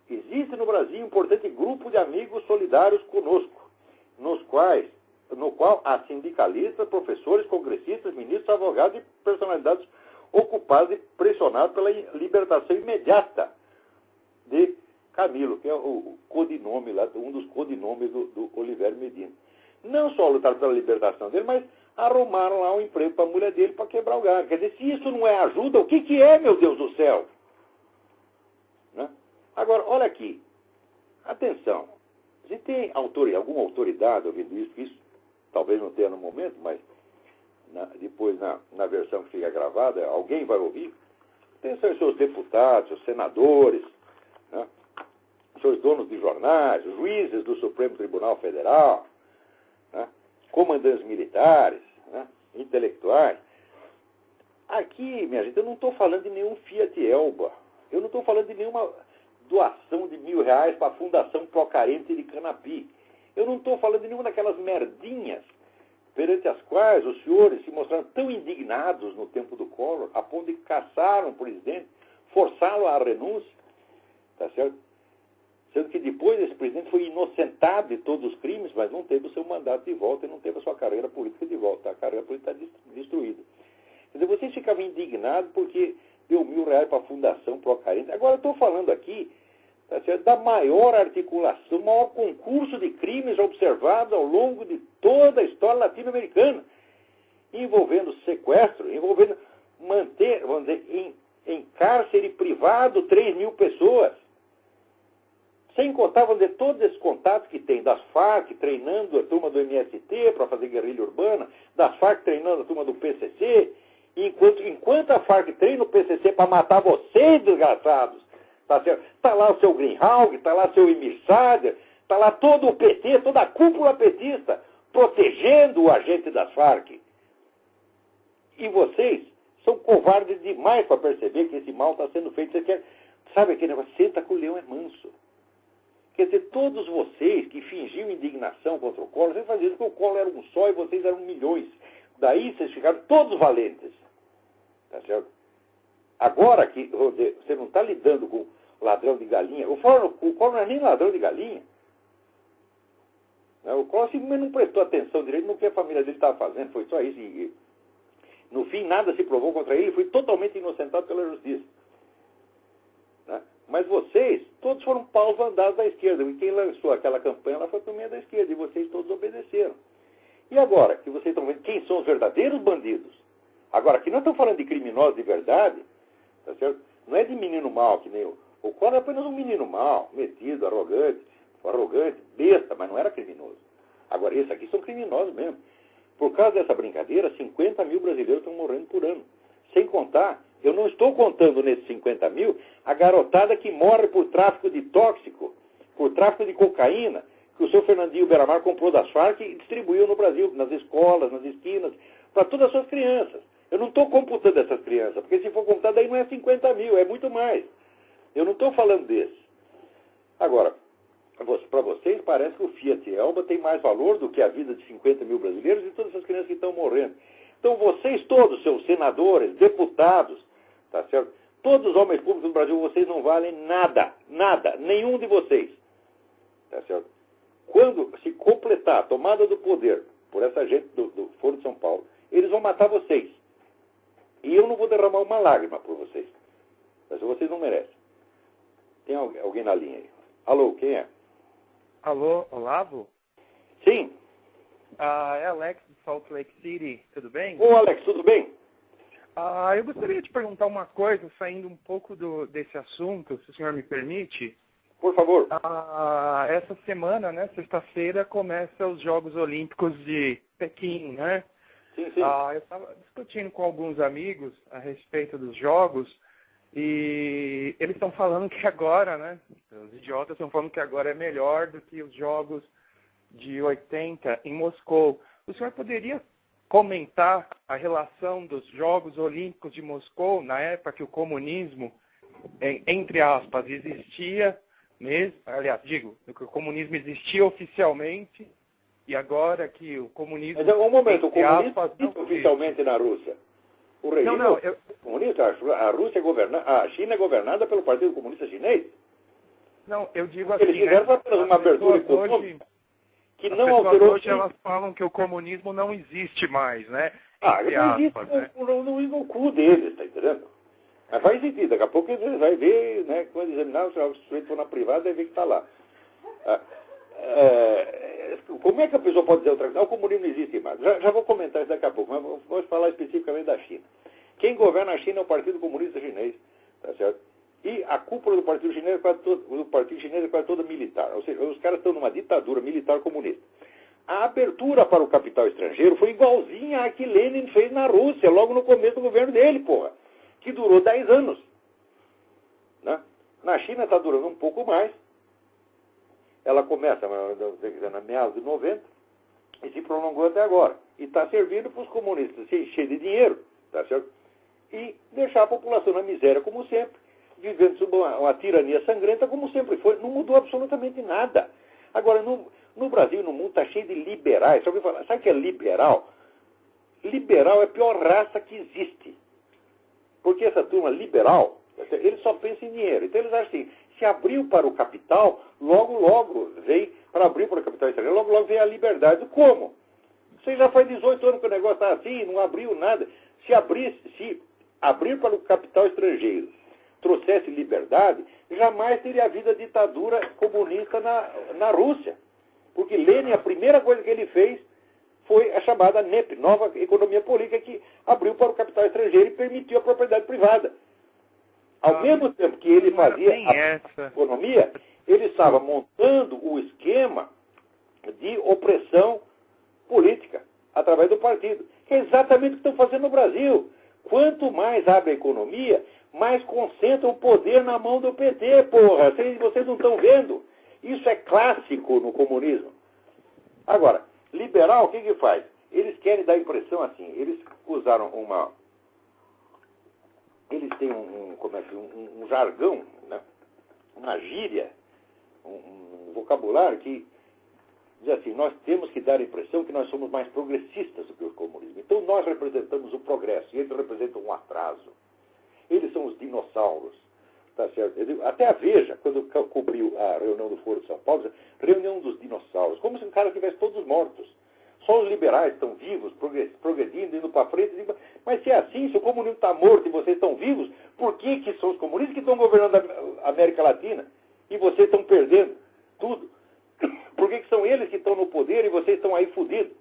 Existe no Brasil um importante grupo de amigos solidários conosco, no qual há sindicalistas, professores, congressistas, ministros, advogados e personalidades ocupadas e pressionadas pela libertação imediata de Camilo, que é o codinome lá, um dos codinomes do Olivério Medina. Não só lutaram pela libertação dele, mas arrumaram lá um emprego para a mulher dele para quebrar o galho. Quer dizer, se isso não é ajuda, o que é, meu Deus do céu? Né? Agora, olha aqui. Atenção. Se tem alguma autoridade ouvindo isso, que isso talvez não tenha no momento, mas depois na versão que fica gravada, alguém vai ouvir. Atenção aos seus deputados, seus senadores, né? Seus donos de jornais, juízes do Supremo Tribunal Federal, né? Comandantes militares, né? Intelectuais. Aqui, minha gente, eu não estou falando de nenhum Fiat Elba. Eu não estou falando de nenhuma doação de R$1.000 para a Fundação Procarente de Canapi. Eu não estou falando de nenhuma daquelas merdinhas perante as quais os senhores se mostraram tão indignados no tempo do Collor, a ponto de caçar um presidente, forçá-lo à renúncia, tá certo? Sendo que depois esse presidente foi inocentado de todos os crimes, mas não teve o seu mandato de volta e não teve a sua carreira política de volta. A carreira política está destruída. Quer dizer, vocês ficavam indignados porque deu R$1.000 para a Fundação Procarente. Agora eu estou falando aqui, tá certo, da maior articulação, maior concurso de crimes observados ao longo de toda a história latino-americana, envolvendo sequestro, envolvendo manter, vamos dizer, em cárcere privado 3.000 pessoas. Sem contar, vamos dizer, todos esses contatos que tem das Farc treinando a turma do MST para fazer guerrilha urbana, das Farc treinando a turma do PCC, enquanto a Farc treina o PCC para matar vocês, desgraçados, tá certo? Tá lá o seu Greenhalgh, tá lá o seu Emir Sader, tá lá todo o PT, toda a cúpula petista, protegendo o agente das Farc. E vocês são covardes demais para perceber que esse mal está sendo feito. Você quer, sabe aquele negócio? Senta que o leão é manso. Quer dizer, todos vocês que fingiam indignação contra o Collor, vocês faziam isso porque o Collor era um só e vocês eram milhões. Daí vocês ficaram todos valentes. Tá certo? Agora que você não está lidando com ladrão de galinha, o Collor não é nem ladrão de galinha. O Collor simplesmente não prestou atenção direito no que a família dele estava fazendo, foi só isso. E, no fim, nada se provou contra ele, foi totalmente inocentado pela justiça. Né? Mas vocês, todos foram paus mandados da esquerda, e quem lançou aquela campanha lá foi a turminha da esquerda, e vocês todos obedeceram. E agora, que vocês estão vendo quem são os verdadeiros bandidos? Agora, que nós estamos falando de criminosos de verdade, tá certo? Não é de menino mau, que nem o Collor é apenas um menino mau, metido, arrogante, besta, mas não era criminoso. Agora, esses aqui são criminosos mesmo. Por causa dessa brincadeira, 50.000 brasileiros estão morrendo por ano. Sem contar, eu não estou contando nesses 50.000 a garotada que morre por tráfico de tóxico, por tráfico de cocaína, que o seu Fernandinho Beiramar comprou das Farc e distribuiu no Brasil, nas escolas, nas esquinas, para todas as suas crianças. Eu não estou computando essas crianças, porque se for computar, daí não é 50.000, é muito mais. Eu não estou falando desses. Agora, para vocês, parece que o Fiat Elba tem mais valor do que a vida de 50.000 brasileiros e todas essas crianças que estão morrendo. Então, vocês todos, seus senadores, deputados, tá certo? Todos os homens públicos do Brasil, vocês não valem nada, nada, nenhum de vocês. Tá certo? Quando se completar a tomada do poder por essa gente do Foro de São Paulo, eles vão matar vocês. E eu não vou derramar uma lágrima por vocês. Mas vocês não merecem. Tem alguém na linha aí? Alô, quem é? Alô, Olavo? Sim. É Alex de Salt Lake City, tudo bem? Ô, Alex, tudo bem? Eu gostaria de perguntar uma coisa, saindo um pouco desse assunto, se o senhor me permite. Por favor. Essa semana, né, sexta-feira, começa os Jogos Olímpicos de Pequim, né? Sim, sim. Eu estava discutindo com alguns amigos a respeito dos Jogos e eles estão falando que agora, né, os idiotas estão falando que agora é melhor do que os Jogos de 80 em Moscou. O senhor poderia comentar a relação dos Jogos Olímpicos de Moscou, na época que o comunismo, entre aspas, existia mesmo, aliás, digo, que o comunismo existia oficialmente, E agora que o comunismo... Mas, um momento, o comunismo não existe oficialmente na Rússia. O regime comunista, a Rússia a China é governada pelo Partido Comunista Chinês. Não, eu digo assim... Eles fizeram apenas uma abertura econômica que não alterou... Hoje elas falam que o comunismo não existe mais, né? Não existe no cu deles, tá entendendo? Mas faz sentido, daqui a pouco você vai ver, né, quando examinar, se o sujeito for na privada, vai ver que está lá. Como é que a pessoa pode dizer outra coisa? O comunismo não existe mais. Já vou comentar isso daqui a pouco, mas vou falar especificamente da China. Quem governa a China é o Partido Comunista Chinês, tá certo? E a cúpula do Partido Chinês é quase toda militar. Ou seja, os caras estão numa ditadura militar comunista. A abertura para o capital estrangeiro foi igualzinha à que Lenin fez na Rússia, logo no começo do governo dele, porra, que durou 10 anos. Né? Na China está durando um pouco mais. Ela começa na meados de 90 e se prolongou até agora. E está servindo para os comunistas se encher de dinheiro, tá certo? E deixar a população na miséria como sempre, vivendo sob uma tirania sangrenta como sempre foi. Não mudou absolutamente nada. Agora, no Brasil e no mundo está cheio de liberais. Sabe o que é liberal? Liberal é a pior raça que existe. Porque essa turma liberal, eles só pensam em dinheiro. Então eles acham assim, se abriu para o capital, logo vem, para abrir para o capital estrangeiro, logo vem a liberdade. Como? Você já faz 18 anos que o negócio está assim, não abriu nada. Se abrir para o capital estrangeiro trouxesse liberdade, jamais teria havido a ditadura comunista na Rússia. Porque Lenin, a primeira coisa que ele fez foi a chamada NEP, Nova Economia Política, que abriu para o capital estrangeiro e permitiu a propriedade privada. Ao mesmo tempo que ele fazia a economia, ele estava montando o esquema de opressão política através do partido, que é exatamente o que estão fazendo no Brasil. Quanto mais abre a economia, mais concentra o poder na mão do PT, porra. Vocês não estão vendo? Isso é clássico no comunismo. Agora, liberal, o que faz? Eles querem dar a impressão assim, eles usaram eles têm um jargão, né? Uma gíria, um vocabulário que diz assim, nós temos que dar a impressão que nós somos mais progressistas do que o comunismo. Então nós representamos o progresso e eles representam um atraso. Eles são os dinossauros. Tá certo? Até a Veja, quando cobriu a reunião do Foro de São Paulo, reunião dos dinossauros, como se um cara tivesse todos mortos. Só os liberais estão vivos, progredindo, indo para frente. Mas se é assim, se o comunismo está morto e vocês estão vivos, por que são os comunistas que estão governando a América Latina e vocês estão perdendo tudo? Por que são eles que estão no poder e vocês estão aí fodidos?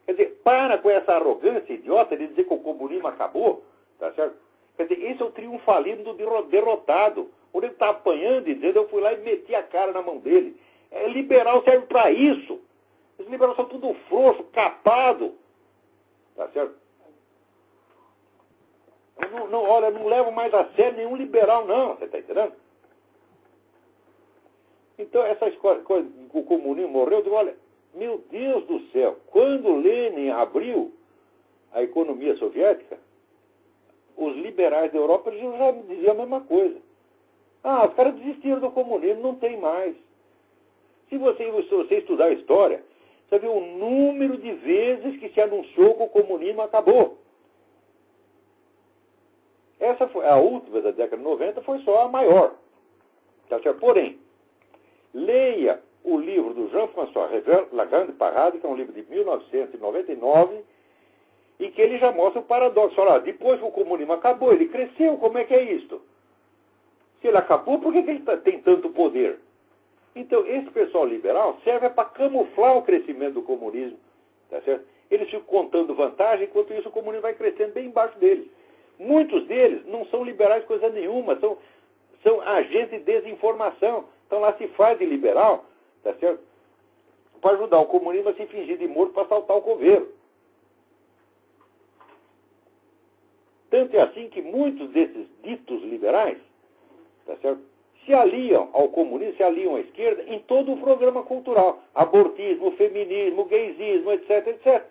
Quer dizer, para com essa arrogância idiota de dizer que o comunismo acabou, tá certo? Quer dizer, esse é o triunfalismo do derrotado. Quando ele está apanhando e dizendo, eu fui lá e meti a cara na mão dele. Liberal serve para isso. Os liberais são tudo frouxo, capado. Tá certo? Olha, não levo mais a sério nenhum liberal, não. Você está entendendo? Então, essas coisas, o comunismo morreu, eu digo, olha, meu Deus do céu, quando Lenin abriu a economia soviética, os liberais da Europa já me diziam a mesma coisa. Os caras desistiram do comunismo, não tem mais. Se você estudar a história, você vê o número de vezes que se anunciou que o comunismo acabou. Essa foi a última da década de 90, foi só a maior. Tá certo? Porém, leia o livro do Jean-François Revel, La Grande Parade, que é um livro de 1999, e que ele já mostra o paradoxo. Olha, depois que o comunismo acabou, ele cresceu, como é que é isto? Se ele acabou, por que ele tem tanto poder? Então, esse pessoal liberal serve para camuflar o crescimento do comunismo, tá certo? Eles ficam contando vantagem, enquanto isso o comunismo vai crescendo bem embaixo deles. Muitos deles não são liberais coisa nenhuma, são agentes de desinformação. Então lá se faz de liberal, tá certo? Para ajudar o comunismo a se fingir de morto para assaltar o governo. Tanto é assim que muitos desses ditos liberais, tá certo, se aliam ao comunismo, se aliam à esquerda em todo o programa cultural. Abortismo, feminismo, gaysismo, etc, etc.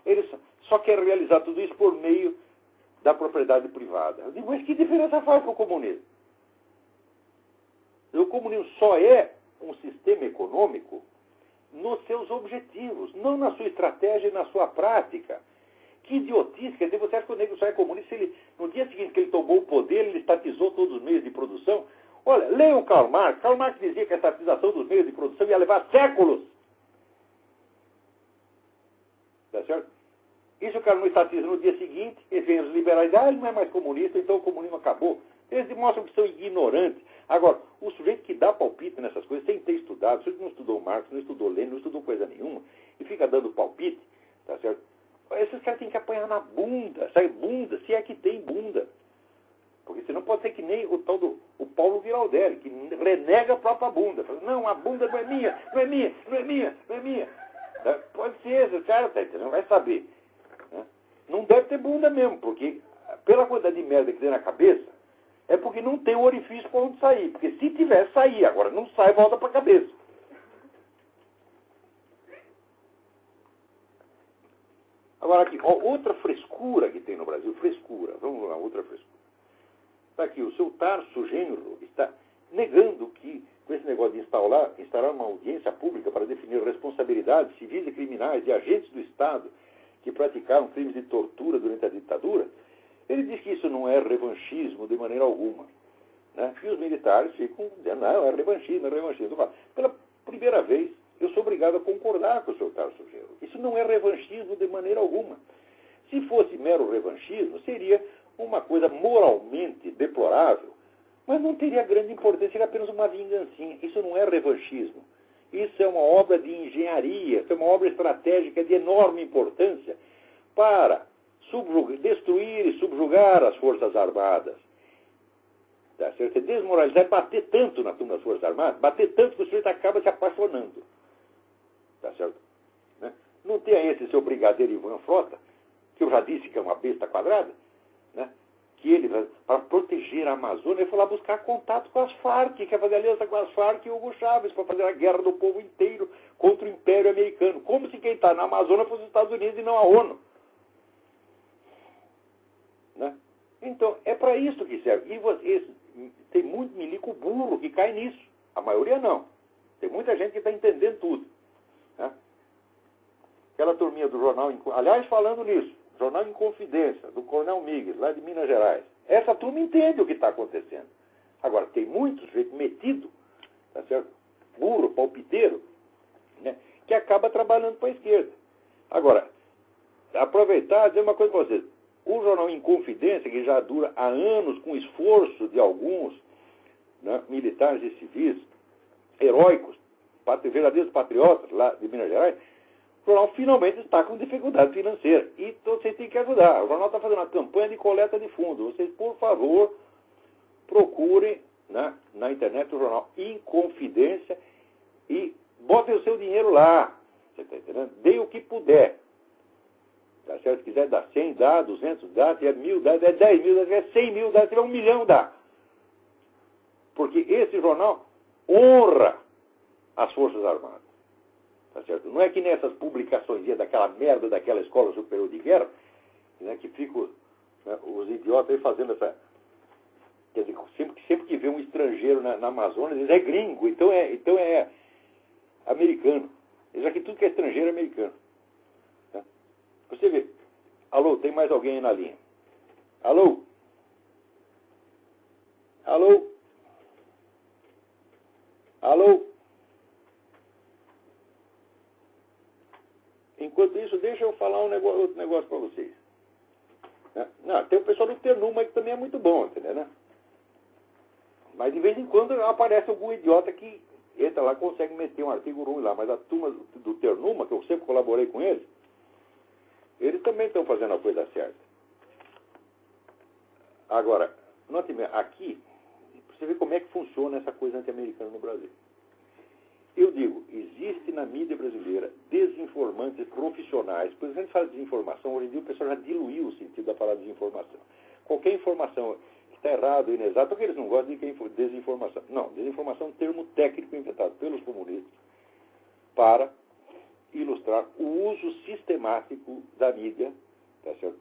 Eles só querem realizar tudo isso por meio da propriedade privada. Eu digo, mas que diferença faz com o comunismo? O comunismo só é um sistema econômico nos seus objetivos, não na sua estratégia e na sua prática. Que idiotice, quer dizer, você acha que o negro só é comunista se ele, no dia seguinte que ele tomou o poder, ele estatizou todos os meios de produção? Olha, leia o Karl Marx. Karl Marx dizia que a estatização dos meios de produção ia levar séculos. Tá certo? Isso o cara não estatiza no dia seguinte, e vem os liberais, ele não é mais comunista, então o comunismo acabou. Eles demonstram que são ignorantes. Agora, o sujeito que dá palpite nessas coisas, sem ter estudado, o sujeito não estudou Marx, não estudou Lenin, não estudou coisa nenhuma, e fica dando palpite, tá certo? Esses caras têm que apanhar na bunda, sabe? Bunda, se é que tem bunda. Porque senão pode ser que nem o tal do o Paulo Viraldelli, que renega a própria bunda. Fala, não, a bunda não é minha, não é minha, não é minha, não é minha. Tá? Pode ser, esse cara não vai saber. Né? Não deve ter bunda mesmo, porque pela quantidade de merda que tem na cabeça, é porque não tem o orifício para onde sair. Porque se tiver, sair. Agora não sai, volta para a cabeça. Agora aqui, ó, outra frescura que tem no Brasil, frescura, vamos lá, outra frescura. Está aqui, o seu Tarso Genro está negando que, com esse negócio de instaurar uma audiência pública para definir responsabilidades civis e criminais de agentes do Estado que praticaram crimes de tortura durante a ditadura, ele diz que isso não é revanchismo de maneira alguma. Né? E os militares ficam dizendo, não, é revanchismo, é revanchismo. Pela primeira vez, eu sou obrigado a concordar com o seu Tarso Genro. Isso não é revanchismo de maneira alguma. Se fosse mero revanchismo, seria uma coisa moralmente deplorável, mas não teria grande importância, seria apenas uma vingancinha. Isso não é revanchismo. Isso é uma obra de engenharia, isso é uma obra estratégica de enorme importância para destruir e subjugar as Forças Armadas. Tá certo? Desmoralizar, bater tanto na turma das Forças Armadas, bater tanto que o sujeito acaba se apaixonando. Tá certo? Né? Não tenha esse seu brigadeiro Ivan Frota, que eu já disse que é uma besta quadrada, né? Que ele, para proteger a Amazônia, ele foi lá buscar contato com as Farc, quer fazer aliança com as Farc e Hugo Chávez, para fazer a guerra do povo inteiro contra o Império Americano. Como se quem está na Amazônia fosse os Estados Unidos e não a ONU. Né? Então, é para isso que serve. E tem muito milico burro que cai nisso. A maioria não. Tem muita gente que está entendendo tudo. Né? Aquela turminha do jornal, aliás, falando nisso, Jornal em Confidência, do Coronel Miguel, lá de Minas Gerais. Essa turma entende o que está acontecendo. Agora, tem muito jeito metido, tá certo? Burro, palpiteiro, né? Que acaba trabalhando para a esquerda. Agora, aproveitar e dizer uma coisa para vocês. O Jornal em Confidência, que já dura há anos com esforço de alguns, né, militares e civis, heróicos, verdadeiros patriotas lá de Minas Gerais, o jornal finalmente está com dificuldade financeira. E vocês têm que ajudar. O jornal está fazendo uma campanha de coleta de fundos. Vocês, por favor, procurem na internet o jornal em Confidência e botem o seu dinheiro lá. Você está entendendo? Dê o que puder. Tá certo? Se quiser dar 100, dá, 200, dá, se tiver 1.000, dá, se tiver 10 mil, dá, se tiver 100 mil, dá, se tiver 1 milhão, dá. Porque esse jornal honra as Forças Armadas. Tá certo? Não é que nessas publicações daquela merda daquela Escola Superior de Guerra, né, que ficam, né, os idiotas aí fazendo essa... Quer dizer, sempre que vê um estrangeiro na Amazônia, diz, é gringo, então é americano. Já que tudo que é estrangeiro é americano. Tá? Você vê. Alô, tem mais alguém aí na linha? Alô? Alô? Alô? Enquanto isso, deixa eu falar outro negócio para vocês. Né? Não, tem o pessoal do Ternuma que também é muito bom, entendeu? Né? Mas de vez em quando aparece algum idiota que entra lá e consegue meter um artigo ruim lá. Mas a turma do Ternuma, que eu sempre colaborei com eles também estão fazendo a coisa certa. Agora, note bem, aqui, você vê como é que funciona essa coisa anti-americana no Brasil. Eu digo, existe na mídia brasileira desinformantes profissionais. Por exemplo, a gente fala de desinformação, hoje em dia o pessoal já diluiu o sentido da palavra desinformação. Qualquer informação que está errada ou inexata, porque eles não gostam de desinformação. Não, desinformação é um termo técnico inventado pelos comunistas para ilustrar o uso sistemático da mídia, tá certo?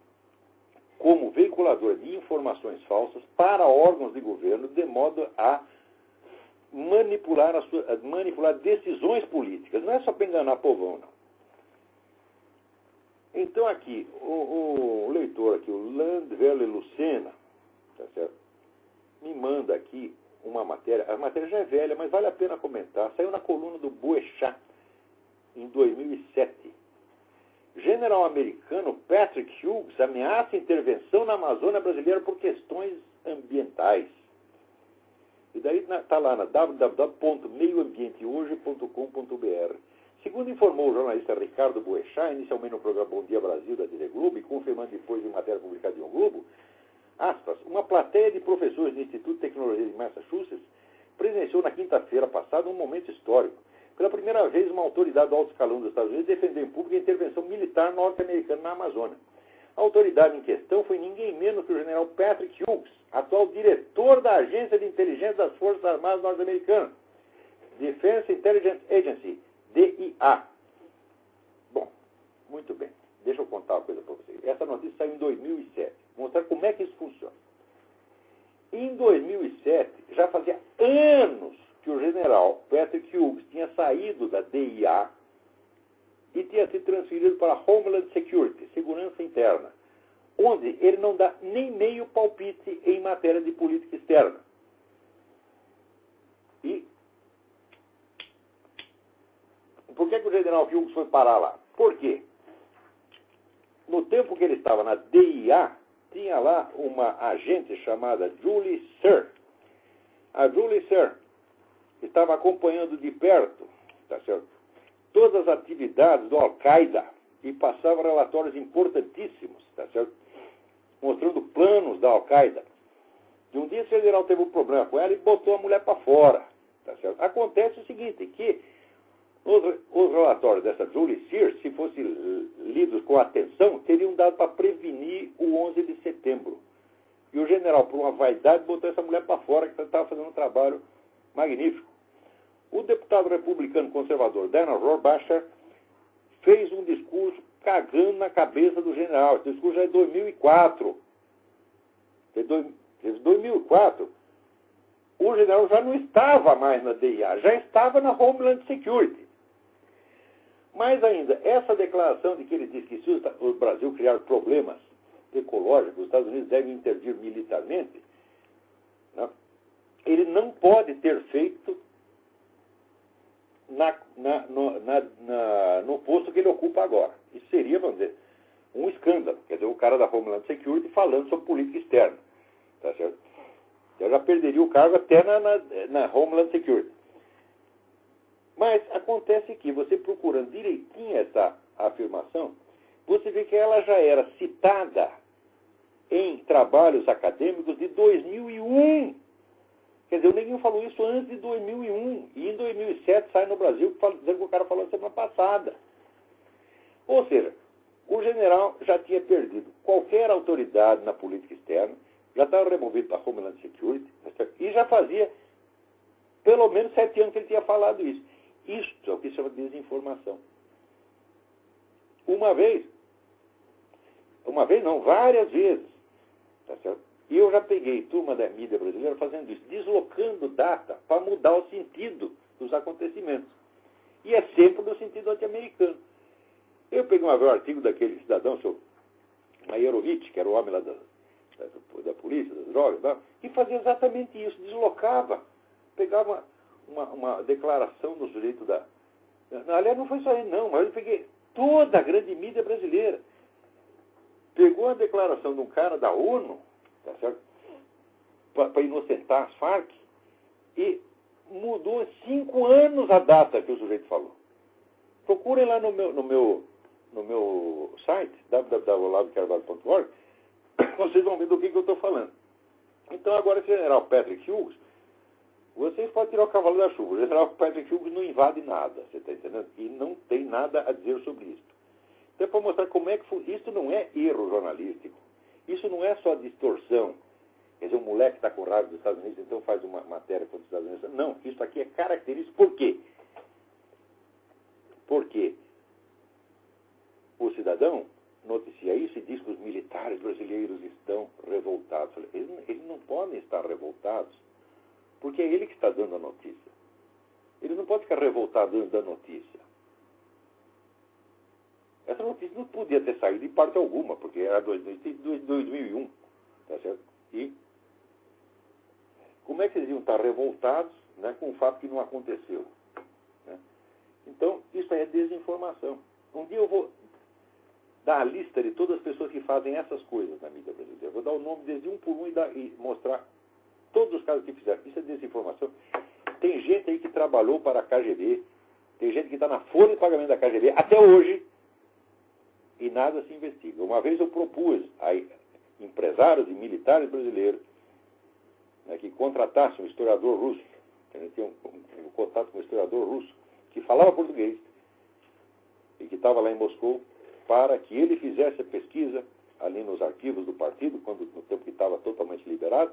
Como veiculadora de informações falsas para órgãos de governo, de modo a manipular decisões políticas. Não é só para enganar povão, não. Então aqui, o leitor aqui, o Landvele Lucena, tá certo? Me manda aqui uma matéria. A matéria já é velha, mas vale a pena comentar. Saiu na coluna do Boechat, em 2007. General americano Patrick Hughes ameaça intervenção na Amazônia brasileira por questões ambientais. E daí está lá na www.meioambientehoje.com.br. Segundo informou o jornalista Ricardo Boechat, inicialmente no programa Bom Dia Brasil da TV Globo, e confirmando depois em matéria publicada em O Globo, aspas, uma plateia de professores do Instituto de Tecnologia de Massachusetts presenciou na quinta-feira passada um momento histórico. Pela primeira vez, uma autoridade do alto escalão dos Estados Unidos defendeu em público a intervenção militar norte-americana na Amazônia. A autoridade em questão foi ninguém menos que o general Patrick Hughes, atual diretor da Agência de Inteligência das Forças Armadas Norte-Americanas, Defense Intelligence Agency, DIA. Bom, muito bem. Deixa eu contar uma coisa para vocês. Essa notícia saiu em 2007. Vou mostrar como é que isso funciona. Em 2007, já fazia anos que o general Patrick Hughes tinha saído da DIA e tinha sido transferido para a Homeland Security, Segurança Interna, onde ele não dá nem meio palpite em matéria de política externa. E por que o general Hughes foi parar lá? Por quê? No tempo que ele estava na DIA, tinha lá uma agente chamada Julie Sir. A Julie Sir estava acompanhando de perto, tá certo, todas as atividades do Al-Qaeda e passava relatórios importantíssimos, tá certo, mostrando planos da Al-Qaeda. E um dia esse general teve um problema com ela e botou a mulher para fora, tá certo. Acontece o seguinte, que os relatórios dessa Julie Sears, se fossem lidos com atenção, teriam dado para prevenir o 11 de setembro. E o general, por uma vaidade, botou essa mulher para fora, que estava fazendo um trabalho magnífico. O deputado republicano conservador Dana Rohrabacher fez um discurso cagando na cabeça do general. Esse discurso já é de 2004. Em 2004, o general já não estava mais na DIA, já estava na Homeland Security. Mais ainda, essa declaração de que ele disse que se o Brasil criar problemas ecológicos, os Estados Unidos devem intervir militarmente, né? Ele não pode ter feito no posto que ele ocupa agora. Isso seria, vamos dizer, um escândalo. Quer dizer, o cara da Homeland Security falando sobre política externa. Tá certo? Eu já perderia o cargo até na Homeland Security. Mas acontece que, você procurando direitinho essa afirmação, você vê que ela já era citada em trabalhos acadêmicos de 2001. Quer dizer, ninguém falou isso antes de 2001. E em 2007 sai no Brasil dizendo que o cara falou semana passada. Ou seja, o general já tinha perdido qualquer autoridade na política externa, já estava removido da Homeland Security, e já fazia pelo menos 7 anos que ele tinha falado isso. Isso é o que se chama de desinformação. Várias vezes. Tá certo? E eu já peguei turma da mídia brasileira fazendo isso, deslocando data para mudar o sentido dos acontecimentos. E é sempre no sentido anti-americano. Eu peguei um artigo daquele cidadão, seu Maierovitch, que era o homem lá da polícia, das drogas, que fazia exatamente isso, deslocava, pegava uma declaração do sujeito da... Aliás, não foi só ele não, mas eu peguei toda a grande mídia brasileira. Pegou a declaração de um cara da ONU, tá certo? Para inocentar as Farc, e mudou 5 anos a data que o sujeito falou. Procurem lá no meu site, www.oladocarvalho.org, vocês vão ver do que eu estou falando. Então, agora, o general Patrick Hughes, vocês podem tirar o cavalo da chuva. O general Patrick Hughes não invade nada, você está entendendo? E não tem nada a dizer sobre isso. Então, para mostrar como é que isso não é erro jornalístico, isso não é só distorção. Quer dizer, um moleque está com raiva dos Estados Unidos, então faz uma matéria contra os Estados Unidos. Não, isso aqui é característico. Por quê? Porque o cidadão noticia isso e diz que os militares brasileiros estão revoltados. Eles não podem estar revoltados, porque é ele que está dando a notícia. Ele não pode ficar revoltado antes da notícia. Essa notícia não podia ter saído em parte alguma, porque era 2001, tá certo? E como é que eles iam estar revoltados, né, com o fato que não aconteceu? Né? Então, isso aí é desinformação. Um dia eu vou dar a lista de todas as pessoas que fazem essas coisas na mídia brasileira. Eu vou dar o nome deles um por um e mostrar todos os casos que fizeram. Isso é desinformação. Tem gente aí que trabalhou para a KGB, tem gente que está na folha de pagamento da KGB até hoje e nada se investiga. Uma vez eu propus a empresários e militares brasileiros, né, que contratassem um historiador russo. A gente tinha um contato com um historiador russo que falava português e que estava lá em Moscou, para que ele fizesse a pesquisa ali nos arquivos do partido, no tempo que estava totalmente liberado,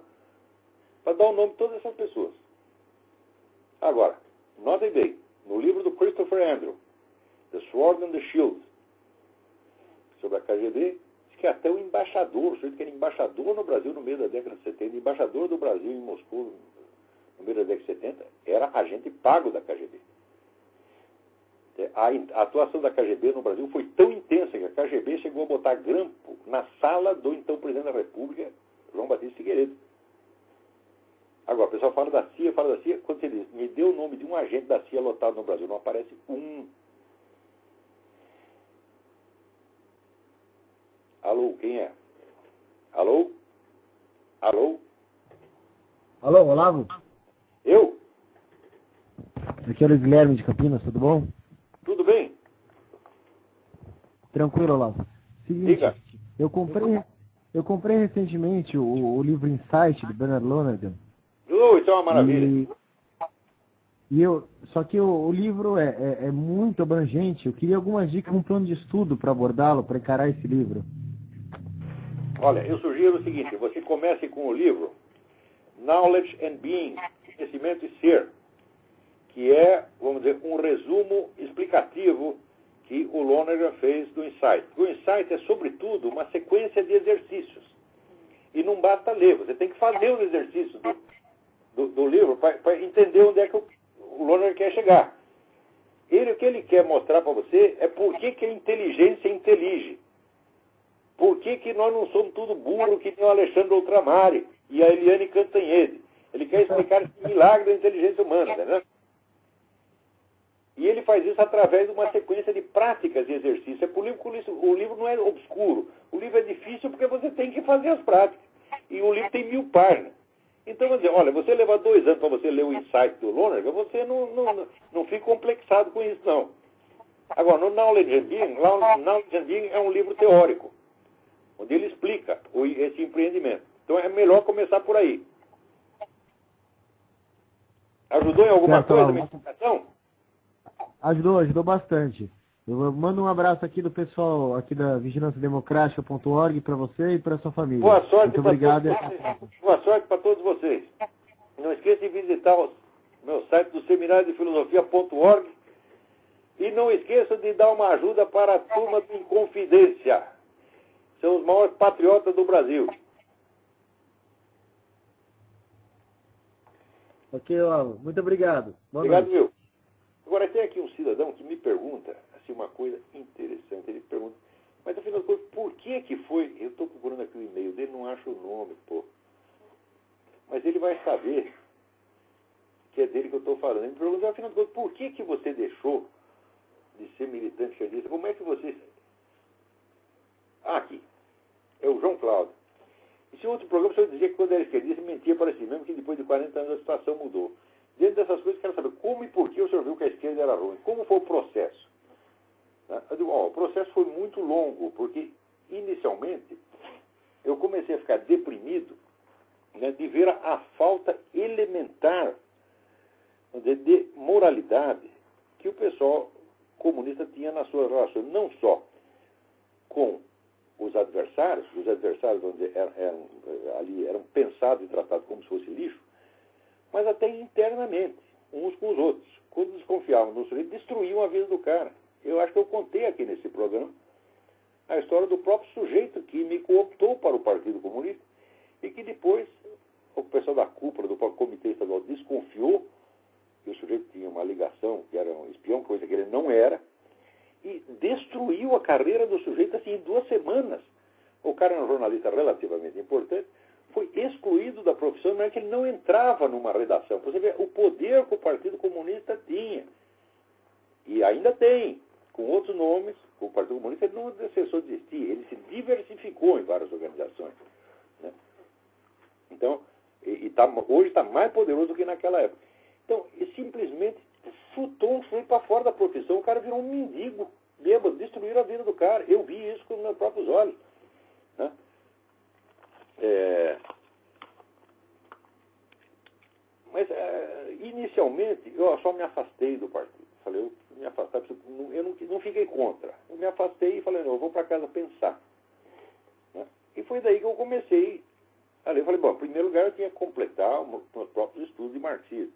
para dar o nome de todas essas pessoas. Agora, notem bem, no livro do Christopher Andrew, The Sword and the Shield, sobre a KGB, diz que até o embaixador, o sujeito que era embaixador no Brasil no meio da década de 70, embaixador do Brasil em Moscou no meio da década de 70, era agente pago da KGB. A atuação da KGB no Brasil foi tão intensa que a KGB chegou a botar grampo na sala do então presidente da República, João Batista Figueiredo. Agora, o pessoal fala da CIA, quando você diz, me dê o nome de um agente da CIA lotado no Brasil, não aparece um. Alô, quem é? Alô? Alô? Alô, Olavo? Eu? Aqui é o Guilherme de Campinas, tudo bom? Tudo bem? Tranquilo, Olavo. Seguinte, Diga. eu comprei recentemente o livro Insight, do Bernard Lonergan. Isso é uma maravilha. Só que o livro é muito abrangente. Eu queria algumas dicas, um plano de estudo para abordá-lo, para encarar esse livro. Olha, eu sugiro o seguinte, você comece com o livro Knowledge and Being, Conhecimento e Ser, que é, vamos dizer, um resumo explicativo que o Lonergan fez do Insight. O Insight é, sobretudo, uma sequência de exercícios. E não basta ler, você tem que fazer os exercícios do livro para entender onde é que o Lonergan quer chegar. O que ele quer mostrar para você é por que a inteligência intelige. Por que nós não somos tudo burro que nem o Alexandre Outramare e a Eliane Cantanhede. Ele quer explicar esse milagre da inteligência humana, né? E ele faz isso através de uma sequência de práticas e exercícios. É por isso o livro não é obscuro. O livro é difícil porque você tem que fazer as práticas. E o livro tem 1000 páginas. Então, vamos dizer, olha, você levar 2 anos para você ler o Insight do Lonergan, você não fica complexado com isso, não. Agora, no Knowledge and Being é um livro teórico, onde ele explica esse empreendimento. Então, é melhor começar por aí. Ajudou em alguma coisa a minha explicação? Ajudou bastante. Eu mando um abraço aqui do pessoal aqui da vigilanciademocrática.org para você e para sua família. Boa sorte. Muito obrigado. Boa sorte para todos vocês. Não esqueça de visitar o meu site do seminário de filosofia.org e não esqueça de dar uma ajuda para a turma do Inconfidência. São os maiores patriotas do Brasil. Ok, Olavo. Muito obrigado. Obrigado, viu? Agora, tem aqui um cidadão que me pergunta assim, uma coisa interessante. Ele pergunta, mas afinal de contas, por que foi... Eu estou procurando aqui o e-mail dele, não acho o nome, pô. Mas ele vai saber que é dele que eu estou falando. Ele me pergunta, afinal de contas, por que você deixou de ser militante esquerdista? Como é que você... aqui. É o João Cláudio. Esse outro programa, o senhor dizia que quando era esquerdista, mentia para si mesmo, que depois de 40 anos a situação mudou. Dentro dessas coisas, quero saber como e por que o senhor viu que a esquerda era ruim. Como foi o processo? Eu digo, o processo foi muito longo, porque, inicialmente, eu comecei a ficar deprimido, né, de ver a falta elementar de moralidade que o pessoal comunista tinha nas suas relações, não só com os adversários onde eram pensados e tratados como se fosse lixo, mas até internamente, uns com os outros. Quando desconfiavam do sujeito, destruíam a vida do cara. Eu acho que eu contei aqui nesse programa a história do próprio sujeito que me cooptou para o Partido Comunista e que depois o pessoal da cúpula do Comitê Estadual desconfiou que o sujeito tinha uma ligação, que era um espião, coisa que ele não era, e destruiu a carreira do sujeito assim em 2 semanas. O cara era um jornalista relativamente importante, foi excluído da profissão, não é que ele não entrava numa redação. Você vê o poder que o Partido Comunista tinha. E ainda tem, com outros nomes, o Partido Comunista ele não cessou de existir, ele se diversificou em várias organizações. Né? Então, hoje está mais poderoso do que naquela época. Então, ele simplesmente chutou um sujeito para fora da profissão, o cara virou um mendigo, bêbado, destruíram a vida do cara. Eu vi isso com meus próprios olhos. Né? Mas, inicialmente, eu só me afastei do partido. Falei, eu me afastar, eu não fiquei contra. Eu me afastei e falei, não, eu vou para casa pensar. Né? E foi daí que eu comecei. Ali eu falei, bom, em primeiro lugar eu tinha que completar os meus próprios estudos de marxismo.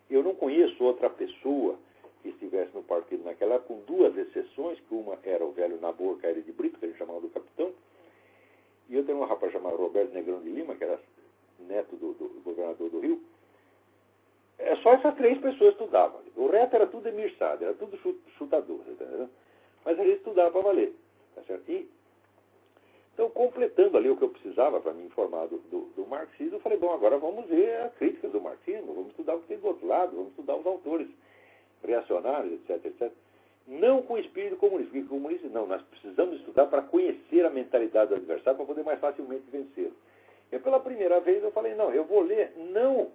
Eu não conheço outra pessoa que estivesse no partido naquela época, com 2 exceções, que uma era o velho Nabor Caire de Brito, que a gente chamava do capitão, e eu tenho um rapaz chamado Roberto Negrão de Lima, que era neto do governador do Rio. Só essas 3 pessoas estudavam. O resto era tudo Emir Saad, era tudo chutador. Entendeu? Mas ele estudava para valer. Tá certo? Então, completando ali o que eu precisava para me informar do marxismo, eu falei, bom, agora vamos ver a crítica do marxismo, vamos estudar o que tem do outro lado, vamos estudar os autores reacionários, etc, etc. Não com o espírito comunista, porque comunista não, nós precisamos estudar para conhecer a mentalidade do adversário, para poder mais facilmente vencê-lo. E pela primeira vez eu falei, não, eu vou ler, não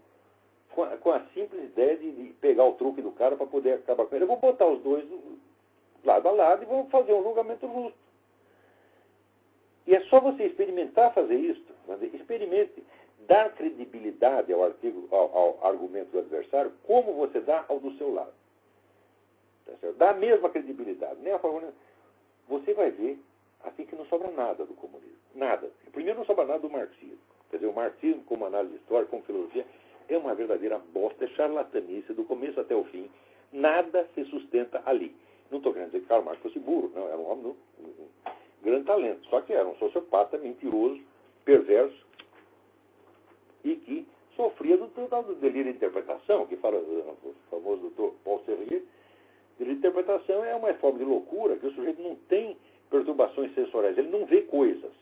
com a simples ideia de pegar o truque do cara para poder acabar com ele, eu vou botar os dois lado a lado e vamos fazer um julgamento justo. E é só você experimentar fazer isso, experimente dar credibilidade ao argumento do adversário, como você dá ao do seu lado. Tá certo? Dá a mesma credibilidade. Nem a favor, você vai ver assim que não sobra nada do comunismo. Nada. Primeiro não sobra nada do marxismo. Quer dizer, o marxismo como análise histórica, como filosofia, é uma verdadeira bosta, é charlatanice do começo até o fim. Nada se sustenta ali. Não estou querendo dizer que Karl Marx fosse burro, não. Era um homem grande talento, só que era um sociopata, mentiroso, perverso, e que sofria do delírio de interpretação, que fala o famoso doutor Paul Serrier. Delírio de interpretação é uma forma de loucura, que o sujeito não tem perturbações sensoriais, ele não vê coisas.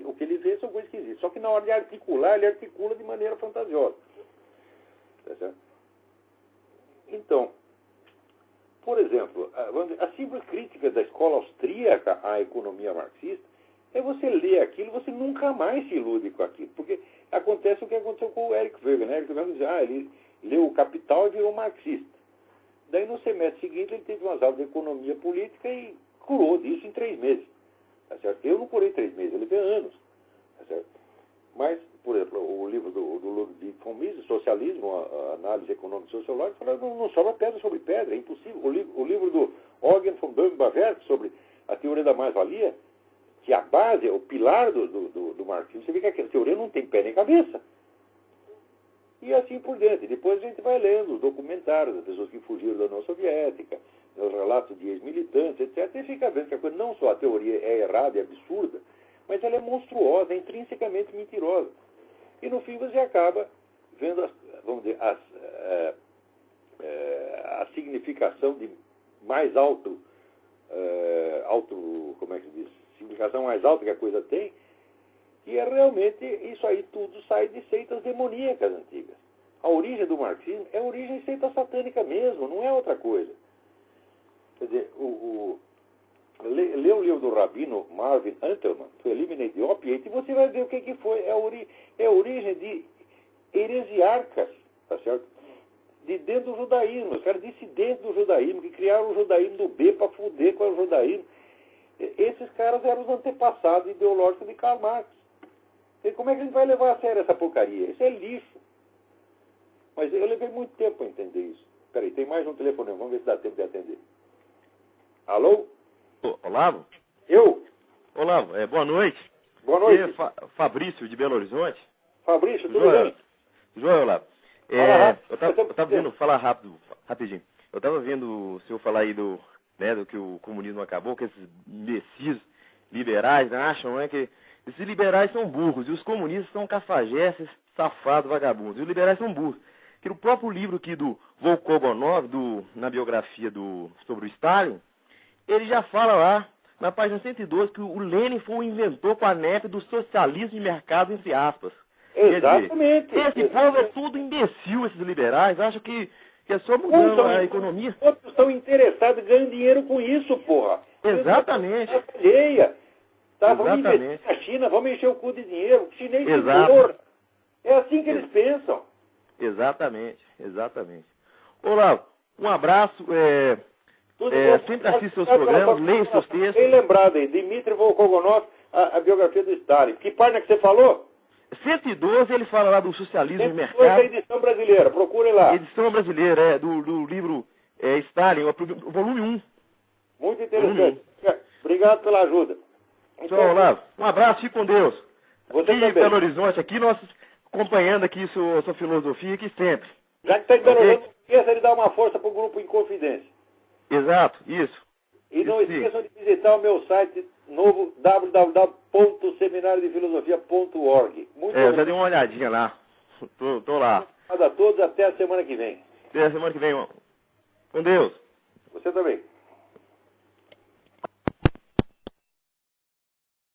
O que ele vê são coisas que existem. Só que na hora de articular, ele articula de maneira fantasiosa. Tá certo? Então, por exemplo, a simples crítica da escola austríaca à economia marxista é você ler aquilo e você nunca mais se ilude com aquilo. Porque acontece o que aconteceu com o Eric Wegener. Né? Eric Wegener diz, ele leu o Capital e virou marxista. Daí no semestre seguinte ele teve umas aulas de economia política e curou disso em 3 meses. Tá certo? Eu não curei 3 meses, eu levei anos. Tá certo? Mas, por exemplo, o livro do Ludwig von Mises, Socialismo, a análise econômica e sociológica, fala, não sobra pedra sobre pedra, é impossível. O livro do Eugen von Böhm-Bawerk sobre a teoria da mais-valia, que a base, o pilar do marxismo, você vê que aquela teoria não tem pé nem cabeça. E assim por diante. Depois a gente vai lendo os documentários das pessoas que fugiram da União Soviética, os relatos de ex-militantes, etc. E fica vendo que a coisa, não só a teoria é errada e absurda, mas ela é monstruosa, é intrinsecamente mentirosa. E no fim você acaba vendo, a significação de mais como é que se diz? Significação mais alta que a coisa tem, que é realmente isso aí tudo sai de seitas demoníacas antigas. A origem do marxismo é a origem de seita satânica mesmo, não é outra coisa. Quer dizer, lê o livro do rabino Marvin Antelman, To Eliminate the Opiate, e você vai ver o que foi. É a origem de heresiarcas, tá certo? De dentro do judaísmo, os caras dissidentes do judaísmo, que criaram o judaísmo do B para fuder com o judaísmo. Esses caras eram os antepassados ideológicos de Karl Marx. E como é que a gente vai levar a sério essa porcaria? Isso é lixo. Mas eu levei muito tempo para entender isso. Peraí, tem mais um telefone, vamos ver se dá tempo de atender. Alô? Olavo? Eu? Olavo, boa noite. Boa noite. Fabrício, de Belo Horizonte. Fabrício, tudo bem? Joia, Olavo. Eu estava vendo, falar rapidinho. Eu estava vendo o senhor falar aí do que o comunismo acabou, que esses imbecis liberais acham que esses liberais são burros e os comunistas são cafajestes safados, vagabundos. E os liberais são burros. Que no próprio livro aqui do Volkogonov, na biografia sobre o Stalin, ele já fala lá, na página 112, que o Lenin foi o inventor com a NEP do socialismo de mercado, entre aspas. Exatamente. Quer dizer, esse povo é tudo imbecil, esses liberais, acham que é só mudando a economia. Todos estão interessados em ganhar dinheiro com isso, porra. Exatamente. Vamos investir na China, vamos encher o cu de dinheiro. O chinês tem Exato. porra. É assim que eles pensam. Exatamente. Olá, um abraço. Sempre assista seus programas, leia seus textos. Bem lembrado aí, Dmitry Volkogonov, a biografia do Stalin. Que página que você falou? 112, ele fala lá do socialismo de mercado. É a edição brasileira, procure lá. Edição brasileira, do livro Stalin, o volume 1. Muito interessante. Obrigado pela ajuda. Então, Olavo, um abraço, fique com Deus. Você aqui em Belo Horizonte, aqui nós acompanhando aqui sua filosofia aqui sempre. Já que está em Belo Horizonte, não esqueça de dar uma força para o grupo Inconfidência. Exato, isso. E não esqueçam de visitar o meu site novo, www.seminariodefilosofia.org. Eu já dei uma olhadinha lá. Tô lá. Obrigado a todos, até a semana que vem. Até a semana que vem, irmão. Com Deus. Você também.